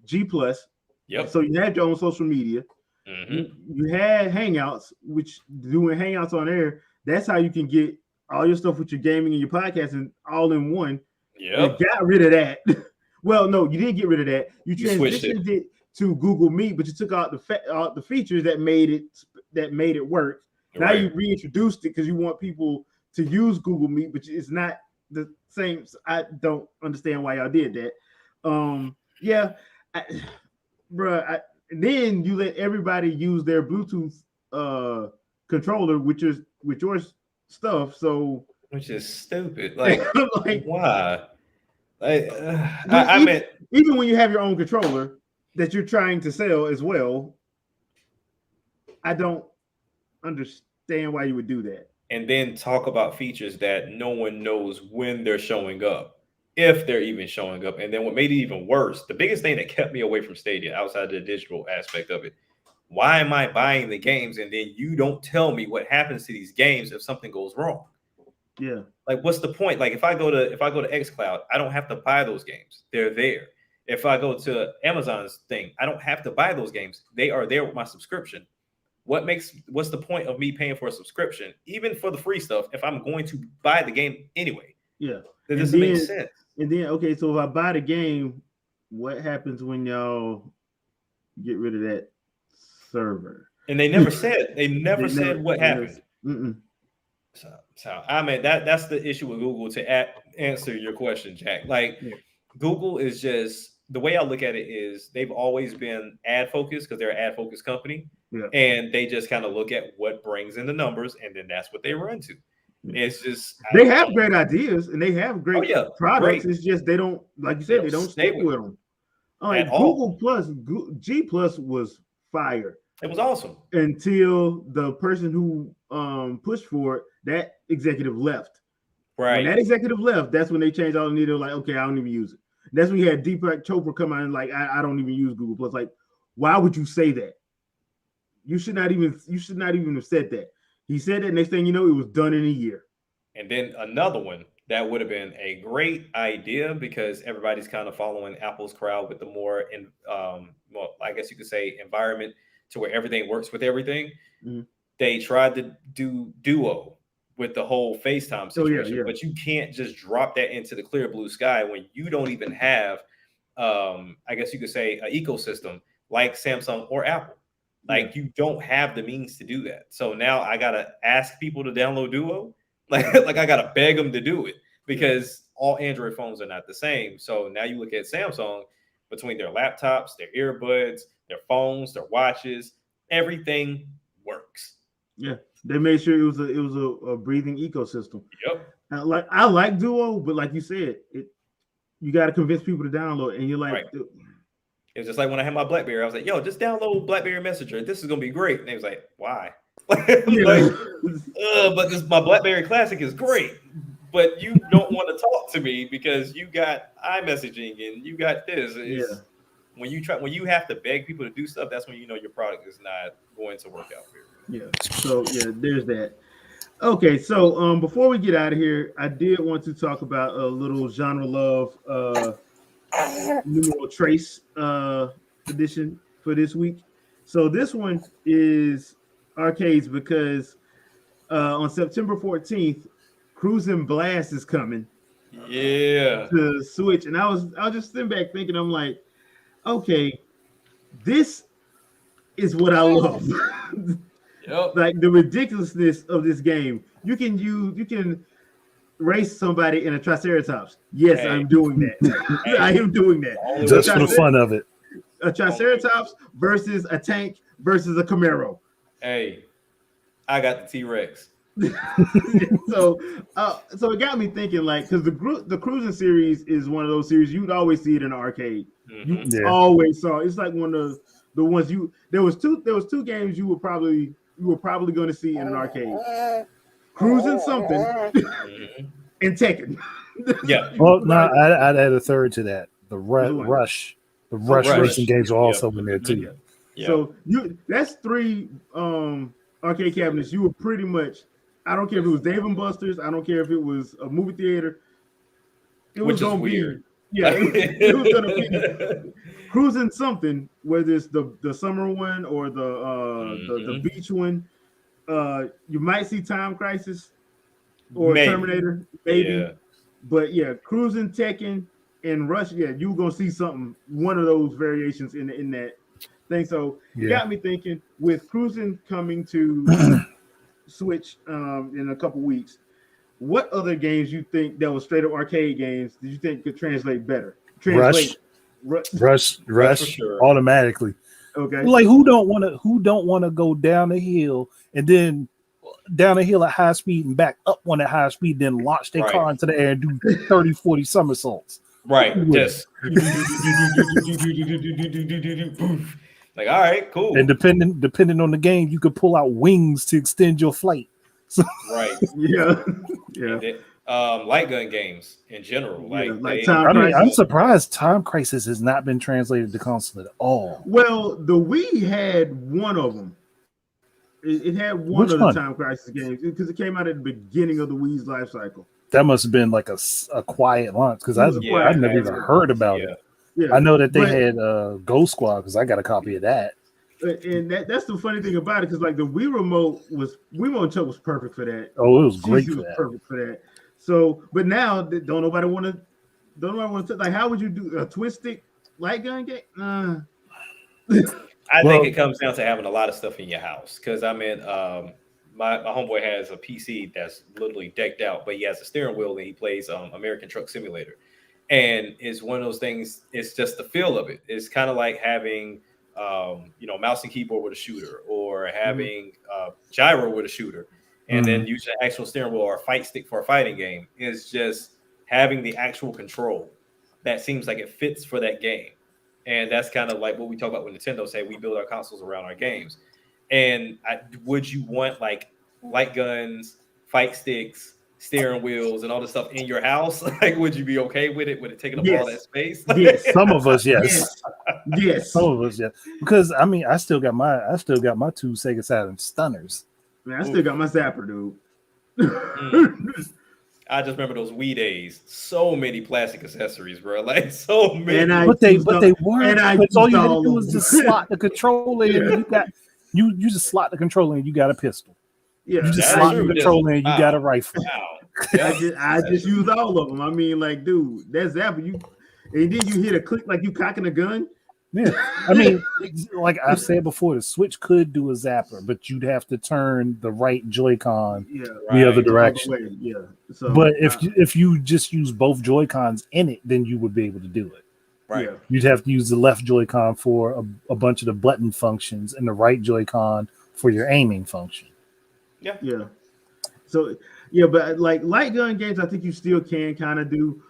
G Plus. Yep. So you had your own social media. Mm-hmm. You had Hangouts, which doing Hangouts on air. That's how you can get all your stuff with your gaming and your podcasting all in one. Yeah. You got rid of that. Well, no, you didn't get rid of that. You transitioned it to Google Meet, but you took out the features that made it work. Now you reintroduced it because you want people to use Google Meet, but it's not the same. I don't understand why y'all did that. Then you let everybody use their Bluetooth controller, which is with your stuff. So which is stupid. Like, why? Even when you have your own controller that you're trying to sell as well, I don't understand why you would do that. And then talk about features that no one knows when they're showing up, if they're even showing up. And then what made it even worse, the biggest thing that kept me away from Stadia outside the digital aspect of it, why am I buying the games and then you don't tell me what happens to these games if something goes wrong? Yeah. Like, what's the point? Like, if I go to xCloud, I don't have to buy those games. They're there. If I go to Amazon's thing, I don't have to buy those games. They are there with my subscription. What's the point of me paying for a subscription, even for the free stuff, if I'm going to buy the game anyway? Yeah. That doesn't make sense. And then, okay, so if I buy the game, what happens when y'all get rid of that server? And they never said. They never said what happened. So I mean, that's the issue with Google. To answer your question, Jack, like Google is just, the way I look at it is they've always been ad focused because they're an ad focused company. Yeah. And they just kind of look at what brings in the numbers, and then that's what they run to. It's just they have great ideas and they have great products. Great. It's just they don't, like you said, they don't stick with them. Like Google Plus, G Plus was fire. It was awesome until the person who pushed for it, that executive left. Right. When that executive left, that's when they changed all the need. They're like, okay, I don't even use it. That's when you had Deepak Chopra come out and like, I don't even use Google Plus. Like, why would you say that? You should not even have said that. He said that. Next thing you know, it was done in a year. And then another one that would have been a great idea because everybody's kind of following Apple's crowd with the more, well, I guess you could say environment to where everything works with everything. Mm-hmm. They tried to do Duo with the whole FaceTime situation, but you can't just drop that into the clear blue sky when you don't even have, I guess you could say, an ecosystem like Samsung or Apple. Like you don't have the means to do that. So now I gotta ask people to download Duo. Like I gotta beg them to do it because all Android phones are not the same. So now you look at Samsung, between their laptops, their earbuds, their phones, their watches, everything works. Yeah, they made sure it was a breathing ecosystem. Yep. I like Duo, but like you said, you got to convince people to download, and you're like. Right. It was just like when I had my BlackBerry, I was like, "Yo, just download BlackBerry Messenger. This is gonna be great." And they was like, "Why?" But my BlackBerry Classic is great, but you don't want to talk to me because you got iMessaging and you got this. When you have to beg people to do stuff, that's when you know your product is not going to work out for you. Yeah. So there's that. Okay, so before we get out of here, I did want to talk about a little genre love numeral trace edition for this week. So this one is arcades because on September 14th, Cruis'n Blast is coming. Yeah. To Switch. And I was just sitting back thinking, I'm like, okay, this is what I love. Yep. Like the ridiculousness of this game. You can race somebody in a Triceratops. Yes, I'm doing that. I am doing that. Just for the fun of it. A Triceratops versus a tank versus a Camaro. Hey, I got the T-Rex. So it got me thinking, like, because the Cruis'n series is one of those series you'd always see it in an arcade. Mm-hmm. You always saw. It's like one of the ones there was two games you were probably going to see in an arcade. Cruis'n something and Tekken. Yeah. Well, no, I'd add a third to that. The Rush. The Rush racing games are also in there too. Yeah. So that's three arcade cabinets. You were pretty much. I don't care if it was Dave and Buster's. I don't care if it was a movie theater. It was gonna be weird. Yeah, it was gonna be Cruis'n something, whether it's the summer one or the beach one. You might see Time Crisis or Terminator, maybe. Yeah. But yeah, Cruis'n, Tekken, and Rush. Yeah, you're gonna see something. One of those variations in that thing. So it got me thinking. With Cruis'n coming to Switch in a couple weeks, what other games you think that was straight up arcade games did you think could translate better? Rush sure. Automatically. Okay. Like who don't want to go down the hill and then down a hill at high speed and back up one at high speed, then launch their car into the air and do 30, 40 somersaults. Right. Just like, all right, cool. And depending on the game, you could pull out wings to extend your flight. So, right. Yeah. Light gun games in general. I'm surprised Time Crisis has not been translated to console at all. Well, the Wii had one of them. It had one of the Time Crisis games because it came out at the beginning of the Wii's life cycle. That must have been like a quiet launch because I've never even heard about it. Yeah. I know that they had Ghost Squad because I got a copy of that. And that's the funny thing about it because like the Wii remote was perfect for that. Oh, it was great for that. Perfect for that. So, but now don't nobody want to like. How would you do a twin stick light gun game? I think it comes down to having a lot of stuff in your house because I mean, my homeboy has a PC that's literally decked out, but he has a steering wheel and he plays American Truck Simulator, and it's one of those things. It's just the feel of it. It's kind of like having mouse and keyboard with a shooter, or having gyro with a shooter, and then use an actual steering wheel or a fight stick for a fighting game. It's just having the actual control that seems like it fits for that game. And that's kind of like what we talk about when Nintendo say we build our consoles around our games. And would you want like light guns, fight sticks, steering wheels, and all this stuff in your house? Like, would you be okay with it? Would it take up all that space? Yes. Some of us, yes. Yes. Some of us, yes. Because I mean, I still got my two Sega Saturn Stunners. Man, I still got my Zapper, dude. I just remember those Wii days. So many plastic accessories, bro. Like so many. But they were. But all you had to do was just slot the controller in. And you just slot the controller and you got a pistol. Yeah, you just slot the controller and you got a rifle. Wow. I just used all of them. I mean, like, dude, that's Zapper. And then you hit a click like you cocking a gun. Yeah, I mean, like I've said before, the Switch could do a Zapper, but you'd have to turn the right Joy-Con the other direction. Yeah. So, but if you just use both Joy-Cons in it, then you would be able to do it. Right. Yeah. You'd have to use the left Joy-Con for a bunch of the button functions and the right Joy-Con for your aiming function. Yeah. Yeah. So, yeah, but like light gun games, I think you still can kind of do.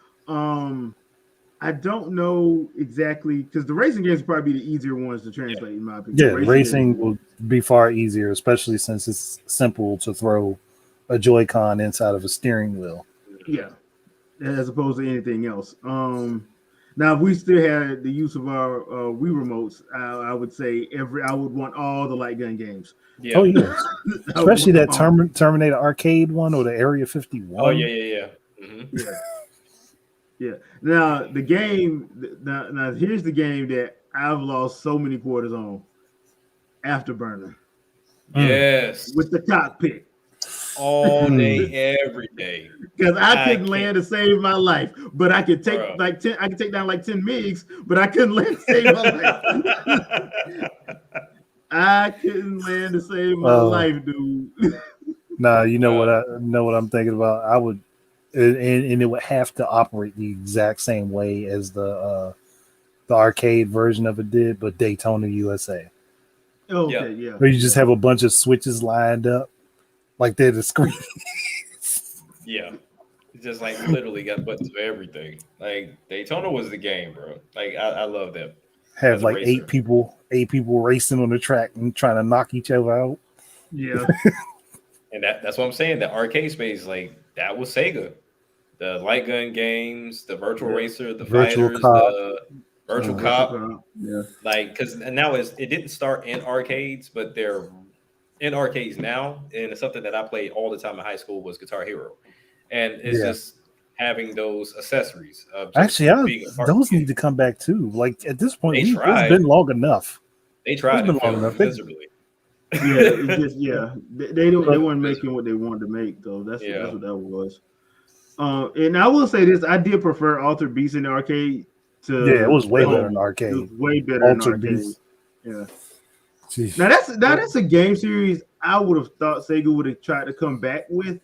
I don't know exactly because the racing games would probably be the easier ones to translate, in my opinion. Yeah, racing will be far easier, especially since it's simple to throw a Joy-Con inside of a steering wheel. Yeah, as opposed to anything else. Now, if we still had the use of our Wii remotes, I would say I would want all the light gun games. Yeah. Oh, yeah. Especially that Terminator Arcade one or the Area 51. Oh, yeah. Mm-hmm. Yeah. Now the game. Now here's the game that I've lost so many quarters on. Afterburner. Yes. With the cockpit. All day, every day. Because I couldn't land to save my life, but I could take I could take down like 10 MiGs, but I couldn't land to save my life. I couldn't land to save my life, dude. Nah, you know what I'm thinking about. I would. And it would have to operate the exact same way as the arcade version of it did, but Daytona USA. Oh, okay, yeah. Where you just have a bunch of switches lined up, like they're the screen. Yeah, it's just like literally got buttons for everything. Like Daytona was the game, bro. Like I love that. Have like eight people racing on the track and trying to knock each other out. Yeah. And that's what I'm saying. The arcade space, like that was Sega. The light gun games, the virtual racer, the virtual fighters, cop. the virtual cop. Yeah. Like because now it didn't start in arcades, but they're in arcades now. And it's something that I played all the time in high school was Guitar Hero. And it's just having those accessories. Actually, those need to come back too. Like at this point, it's been long enough. They tried it long enough. Miserably. They weren't making what they wanted to make though. That's what that was. And I will say this: I did prefer Altered Beast in the arcade. It was way better in arcade. It was way better in arcade. Beast. Yeah. Jeez. Now that's a game series I would have thought Sega would have tried to come back with.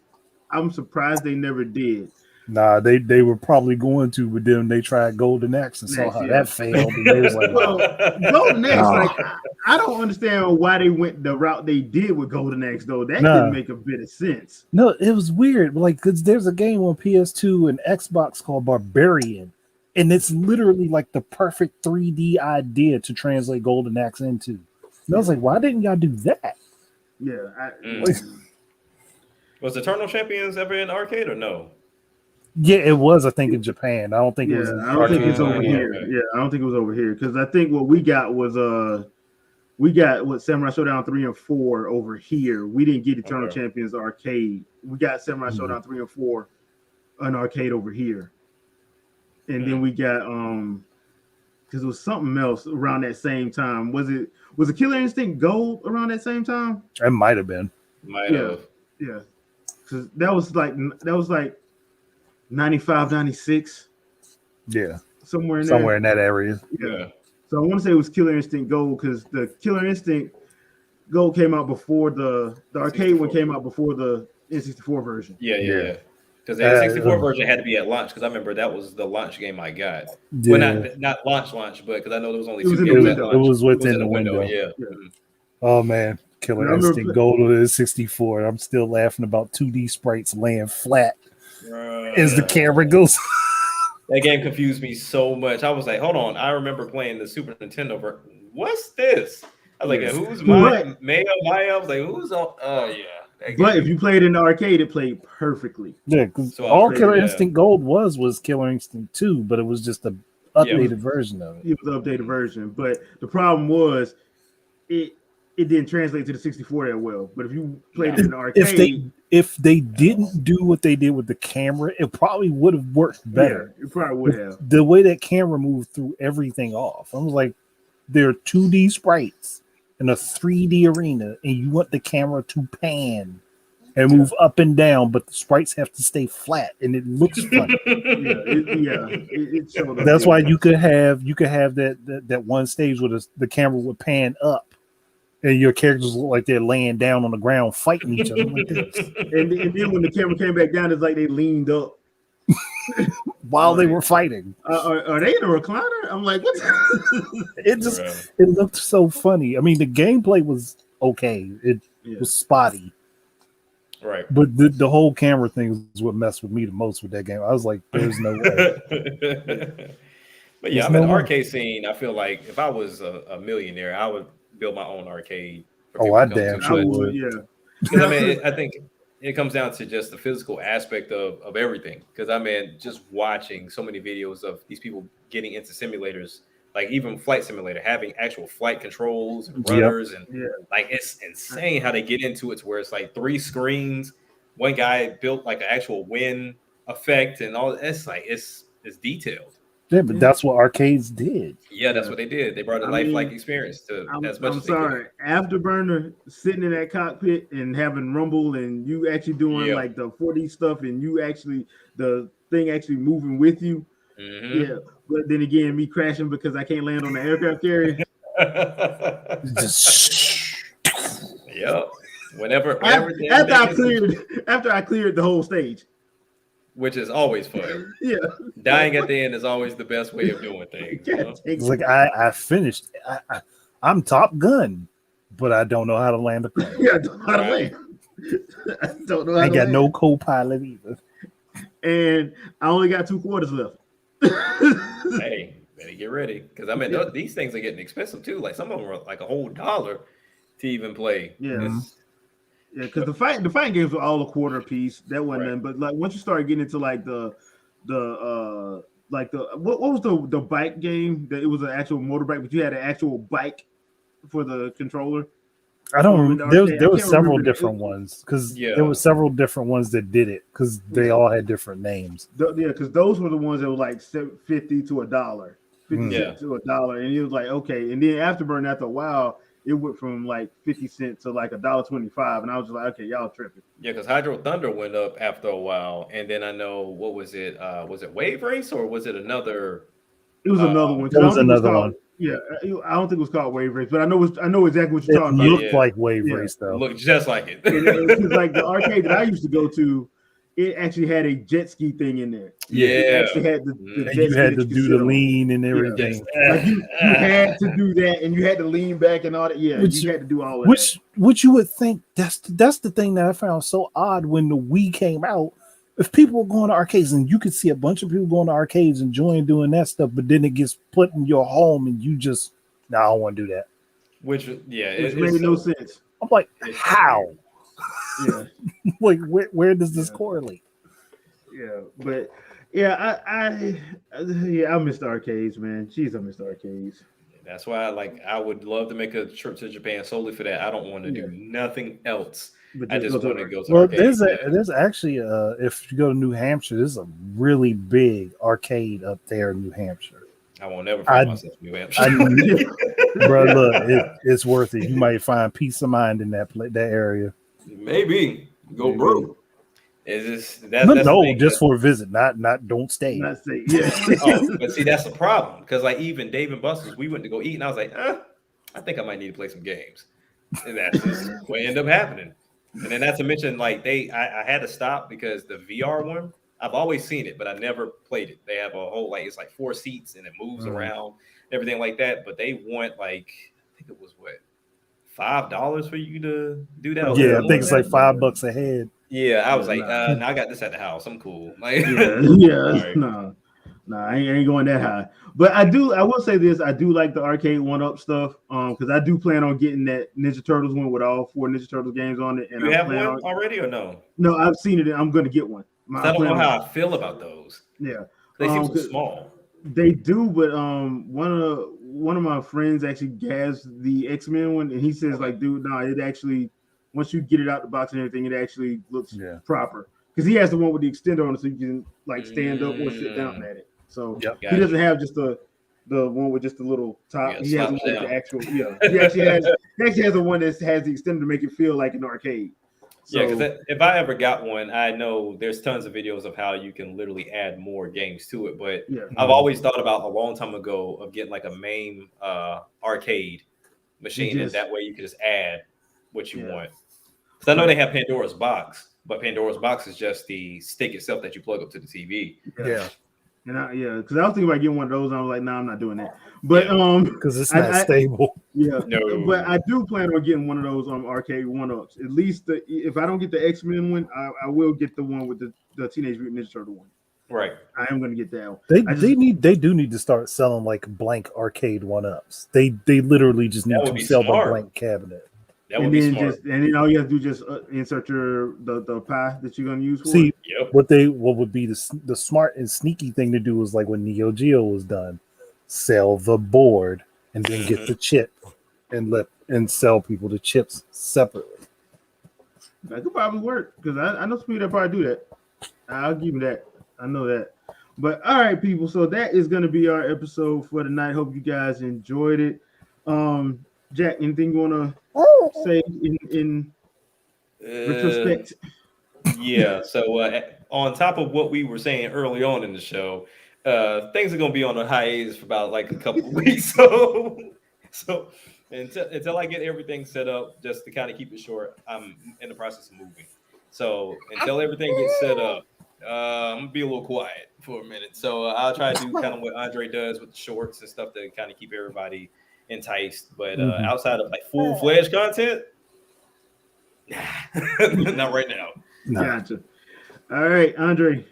I'm surprised they never did. Nah, they were probably going to, but then they tried Golden Axe and saw how that failed. And they was like, Golden Axe, like I don't understand why they went the route they did with Golden Axe though. That didn't make a bit of sense. No, it was weird. Like, cause there's a game on PS2 and Xbox called Barbarian, and it's literally like the perfect 3D idea to translate Golden Axe into. And I was like, why didn't y'all do that? Yeah. Was Eternal Champions ever in arcade or no? Yeah, it was. I think in Japan. I don't think it was. I don't think it's over here. Yeah, I don't think it was over here because I think what we got was Samurai Showdown 3 and 4 over here. We didn't get Eternal Champions arcade. We got Samurai Showdown 3 and 4 an arcade over here, and then we got because it was something else around that same time. Was it Killer Instinct Gold around that same time? It might have been. Yeah. Because that was like 95, 96. Yeah. Somewhere in that area. Yeah. So I want to say it was Killer Instinct Gold because the Killer Instinct Gold came out before the arcade one came out before the N64 version. Yeah. Because the N64 version had to be at launch because I remember that was the launch game I got. Yeah. Well, not launch, but because I know there was only two games at launch. It was within the window. Yeah. Oh man, Killer Instinct Gold on the N64. I'm still laughing about 2D sprites laying flat as the camera goes. That game confused me so much. I was like, hold on. I remember playing the Super Nintendo version. What's this? I was like, who's Maya? I was like, who's on? Oh, yeah. But if you played in the arcade, it played perfectly. Yeah, because all Killer Instinct Gold was Killer Instinct 2, but it was just an updated version of it. It was an updated version. But the problem was, it didn't translate to the 64 that well. But if you played it in the arcade, if they didn't do what they did with the camera, it probably would have worked better. Yeah, it probably would have. The way that camera moved threw everything off. I was like, there are 2D sprites in a 3D arena, and you want the camera to pan and move up and down, but the sprites have to stay flat, and it looks funny. It showed up. That's why you could have that one stage where the camera would pan up, and your characters look like they're laying down on the ground fighting each other like this. And then when the camera came back down, it's like they leaned up while they were fighting. Are they in a recliner? I'm like, what's it looked so funny. I mean, the gameplay was okay. It was spotty. Right. But the whole camera thing is what messed with me the most with that game. I was like, there's no way. But yeah, I'm in the arcade scene. I feel like if I was a millionaire, I would build my own arcade. I damn sure would. Yeah. Because I mean, I think it comes down to just the physical aspect of everything. Because I mean, just watching so many videos of these people getting into simulators, like even Flight Simulator, having actual flight controls and rudders, and like it's insane how they get into it to where it's like 3 screens. One guy built like an actual wind effect and all. It's like it's detailed. Yeah, but that's what arcades did. Yeah, that's what they did. They brought a lifelike experience to as much. I'm sorry, Afterburner sitting in that cockpit and having rumble, and you actually doing like the 4D stuff, and you actually the thing actually moving with you. Mm-hmm. Yeah, but then again, me crashing because I can't land on the aircraft carrier. Yep. Whenever after I cleared the whole stage, which is always fun. Yeah, dying at the end is always the best way of doing things. You know? It's like I finished. I'm Top Gun, but I don't know how to land a plane. Yeah, I don't know how to land. I don't know. I got no co-pilot either, and I only got 2 quarters left. Hey, better get ready because I mean these things are getting expensive too. Like some of them are like a whole $1 to even play. Yeah, because the fighting games were all a quarter piece. That wasn't nothing. But like once you start getting into like the what was the bike game that it was an actual motorbike, but you had an actual bike for the controller. I don't remember. There were several different ones because there were several different ones that did it because they all had different names. Because those were the ones that were like 50 to $1, 50 cents to $1, and it was like okay. And then Afterburn, after a while, it went from like 50 cents to like $1.25, and I was just like, okay, y'all tripping. Yeah, because Hydro Thunder went up after a while, and then I know what was it? Was it Wave Race or was it another? It was another one. It was another one. Yeah, I don't think it was called Wave Race, but I know exactly what you're talking about. It looked like Wave Race, though. Looked just like it. Because like the arcade that I used to go to, it actually had a jet ski thing in there. Yeah, it actually had the jet you had to do the lean and everything. Like you had to do that, and you had to lean back and all that. Yeah, you had to do all of that. Which you would think that's the thing that I found so odd when the Wii came out. If people were going to arcades and you could see a bunch of people going to arcades enjoying doing that stuff, but then it gets put in your home and you just, I don't want to do that. Which made no sense. I'm like, how? Yeah. Like, where does this correlate? Yeah, but I miss the arcades, man. Jeez, I miss the arcades. That's why I would love to make a trip to Japan solely for that. I don't want to do nothing else. I just want to go to arcades. There's actually if you go to New Hampshire, there's a really big arcade up there in New Hampshire. I won't never find myself in New Hampshire. Bro, look, it's worth it. You might find peace of mind in that area. Maybe go broke. Is this just for a visit, not don't stay. Not stay. Yeah. But see, that's the problem because like even Dave and Buster's, we went to go eat, and I was like, I think I might need to play some games, and that's just what ended up happening. And then not to mention, like I had to stop because the VR one, I've always seen it, but I never played it. They have a whole it's like 4 seats and it moves around, everything like that. But they want I think it was $5 for you to do that. Yeah, I think it's like $5 a head. Yeah, I was like, no, I got this at the house. I'm cool. No, I ain't going that high. But I will say this, I do like the arcade 1-up stuff. Because I do plan on getting that Ninja Turtles one with all 4 Ninja Turtles games on it. And you have one already or no? No, I've seen it. I'm gonna get one. I don't know how I feel about those. Yeah. They seem so small. They do, but one one of my friends actually has the X-Men one, and he says like, dude, no, it actually once you get it out the box and everything, it actually looks proper. Because he has the one with the extender on it, so you can like stand up or sit down at it. So he doesn't have just the one with just the little top. He has the one with the actual. Yeah, he actually has the one that has the extender to make it feel like an arcade. So, because if I ever got one, I know there's tons of videos of how you can literally add more games to it. But I've always thought about a long time ago of getting like a main arcade machine, and that way you can just add what you want. Because I know they have Pandora's Box, but Pandora's Box is just the stick itself that you plug up to the TV. Yeah. And because I was thinking about getting one of those, and I was like, "No, I'm not doing that." But because it's not stable. Yeah, no. But I do plan on getting one of those arcade one-ups. At least if I don't get the X-Men one, I will get the one with the Teenage Mutant Ninja Turtle one. Right. I am going to get that one. They do need to start selling like blank arcade one-ups. They literally just need to sell the blank cabinet. And then all you have to do just insert the pie that you're gonna use for it. What would be the smart and sneaky thing to do is like when Neo Geo was done, sell the board and then get the chip and sell people the chips separately. That could probably work because I know some people that probably do that. I'll give you that. I know that. But all right, people. So that is gonna be our episode for tonight. Hope you guys enjoyed it. Jack, anything you want to say in retrospect? Yeah. So on top of what we were saying early on in the show, things are going to be on a hiatus for about like a couple of weeks. So until I get everything set up, just to kind of keep it short, I'm in the process of moving. So until everything gets set up, I'm going to be a little quiet for a minute. So I'll try to do kind of what Andre does with the shorts and stuff to kind of keep everybody enticed, but outside of like full-fledged content, not right now. Gotcha. All right, Andre.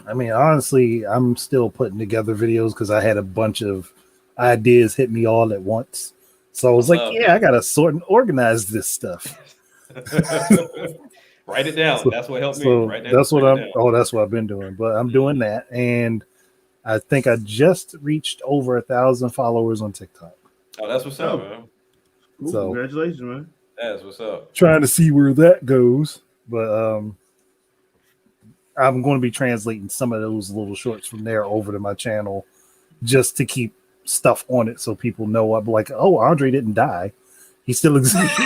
I mean, honestly, I'm still putting together videos because I had a bunch of ideas hit me all at once. So I was like, I gotta sort and organize this stuff. Write it down. That's what helped me. That's what I've been doing. But I'm doing that, and I think I just reached over 1,000 followers on TikTok. Oh, that's what's up, man. Cool. So congratulations, man. That's what's up. Trying to see where that goes, but I'm going to be translating some of those little shorts from there over to my channel just to keep stuff on it so people know. I'm like, oh, Andre didn't die. He still exists.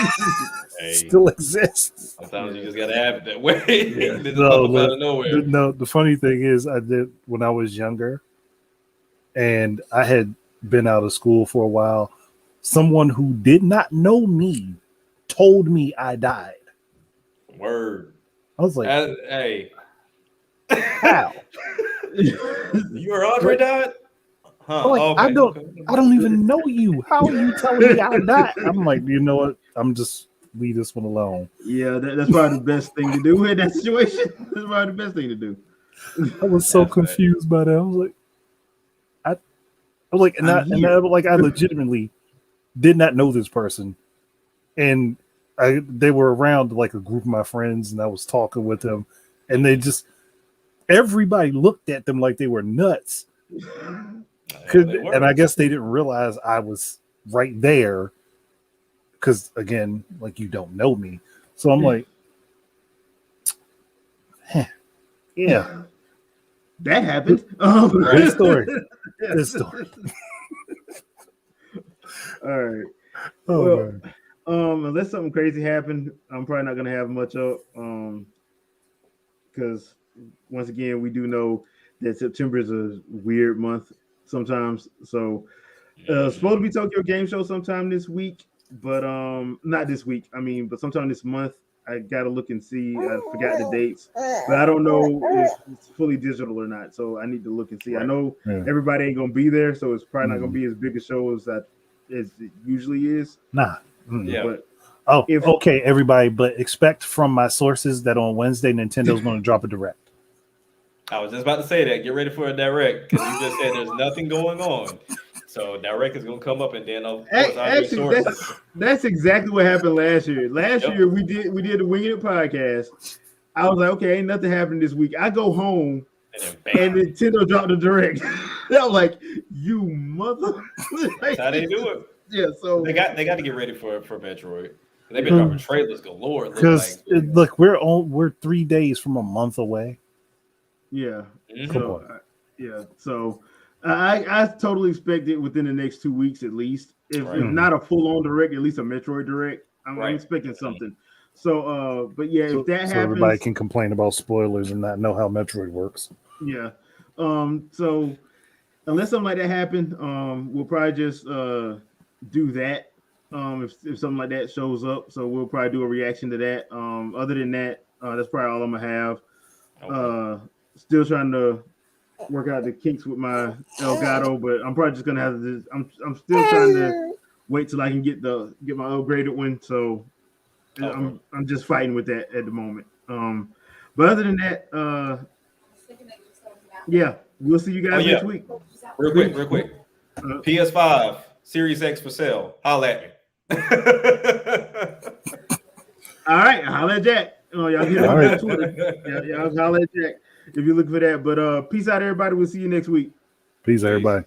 Still exists. Sometimes you just gotta have it that way. Out of nowhere. No, the funny thing is, I did when I was younger, and I had been out of school for a while. Someone who did not know me told me I died. Word. I was like, "Hey, how? You or Andre died? Huh? Like, okay. I don't even know you. How are you telling me I died?" I'm like, you know what? I'm just leave this one alone. Yeah, that's probably the best thing to do in that situation. That's probably the best thing to do. I was so confused by that. I was like, I legitimately did not know this person, and they were around like a group of my friends, and I was talking with them, and everybody looked at them like they were nuts. And I guess they didn't realize I was right there because, again, like, you don't know me. So I'm like, yeah. That happened. Good story. Good story. All right. Well, unless something crazy happened, I'm probably not going to have much up because, once again, we do know that September is a weird month sometimes. So supposed to be Tokyo Game Show sometime this week, but not this week. I mean, but sometime this month. I gotta look and see. I forgot the dates, but I don't know if it's fully digital or not. So I need to look and see. I know everybody ain't gonna be there, so it's probably not gonna be as big a show as it usually is. Nah. Yeah. But okay, everybody, but expect from my sources that on Wednesday Nintendo's going to drop a direct. I was just about to say that. Get ready for a direct because you just said there's nothing going on. So direct is going to come up, and then of course actually that's exactly what happened last year. Last year we did the Wingin' It podcast. I was like, okay, ain't nothing happening this week. I go home and Nintendo dropped the direct. I'm like, you mother. That's how they do it. Yeah, so they got to get ready for Metroid. They've been dropping trailers galore. Because look, we're 3 days from a month away. Yeah. So I totally expect it within the next 2 weeks at least. If not a full-on direct, at least a Metroid direct. I'm expecting something. So, but yeah, if that happens, everybody can complain about spoilers and not know how Metroid works. Yeah. So unless something like that happens, we'll probably just do that. If something like that shows up, so we'll probably do a reaction to that. Other than that, that's probably all I'm gonna have. Okay. Still trying to work out the kinks with my Elgato, but I'm probably just gonna have to. I'm still trying to wait till I can get my upgraded one. So I'm just fighting with that at the moment. But other than that, yeah, we'll see you guys next week. Real quick. PS5 Series X for sale. Holla at me. All right, holla at Jack. Y'all get him on Twitter. Y'all holla at Jack if you're looking for that. But peace out, everybody. We'll see you next week. Peace, everybody.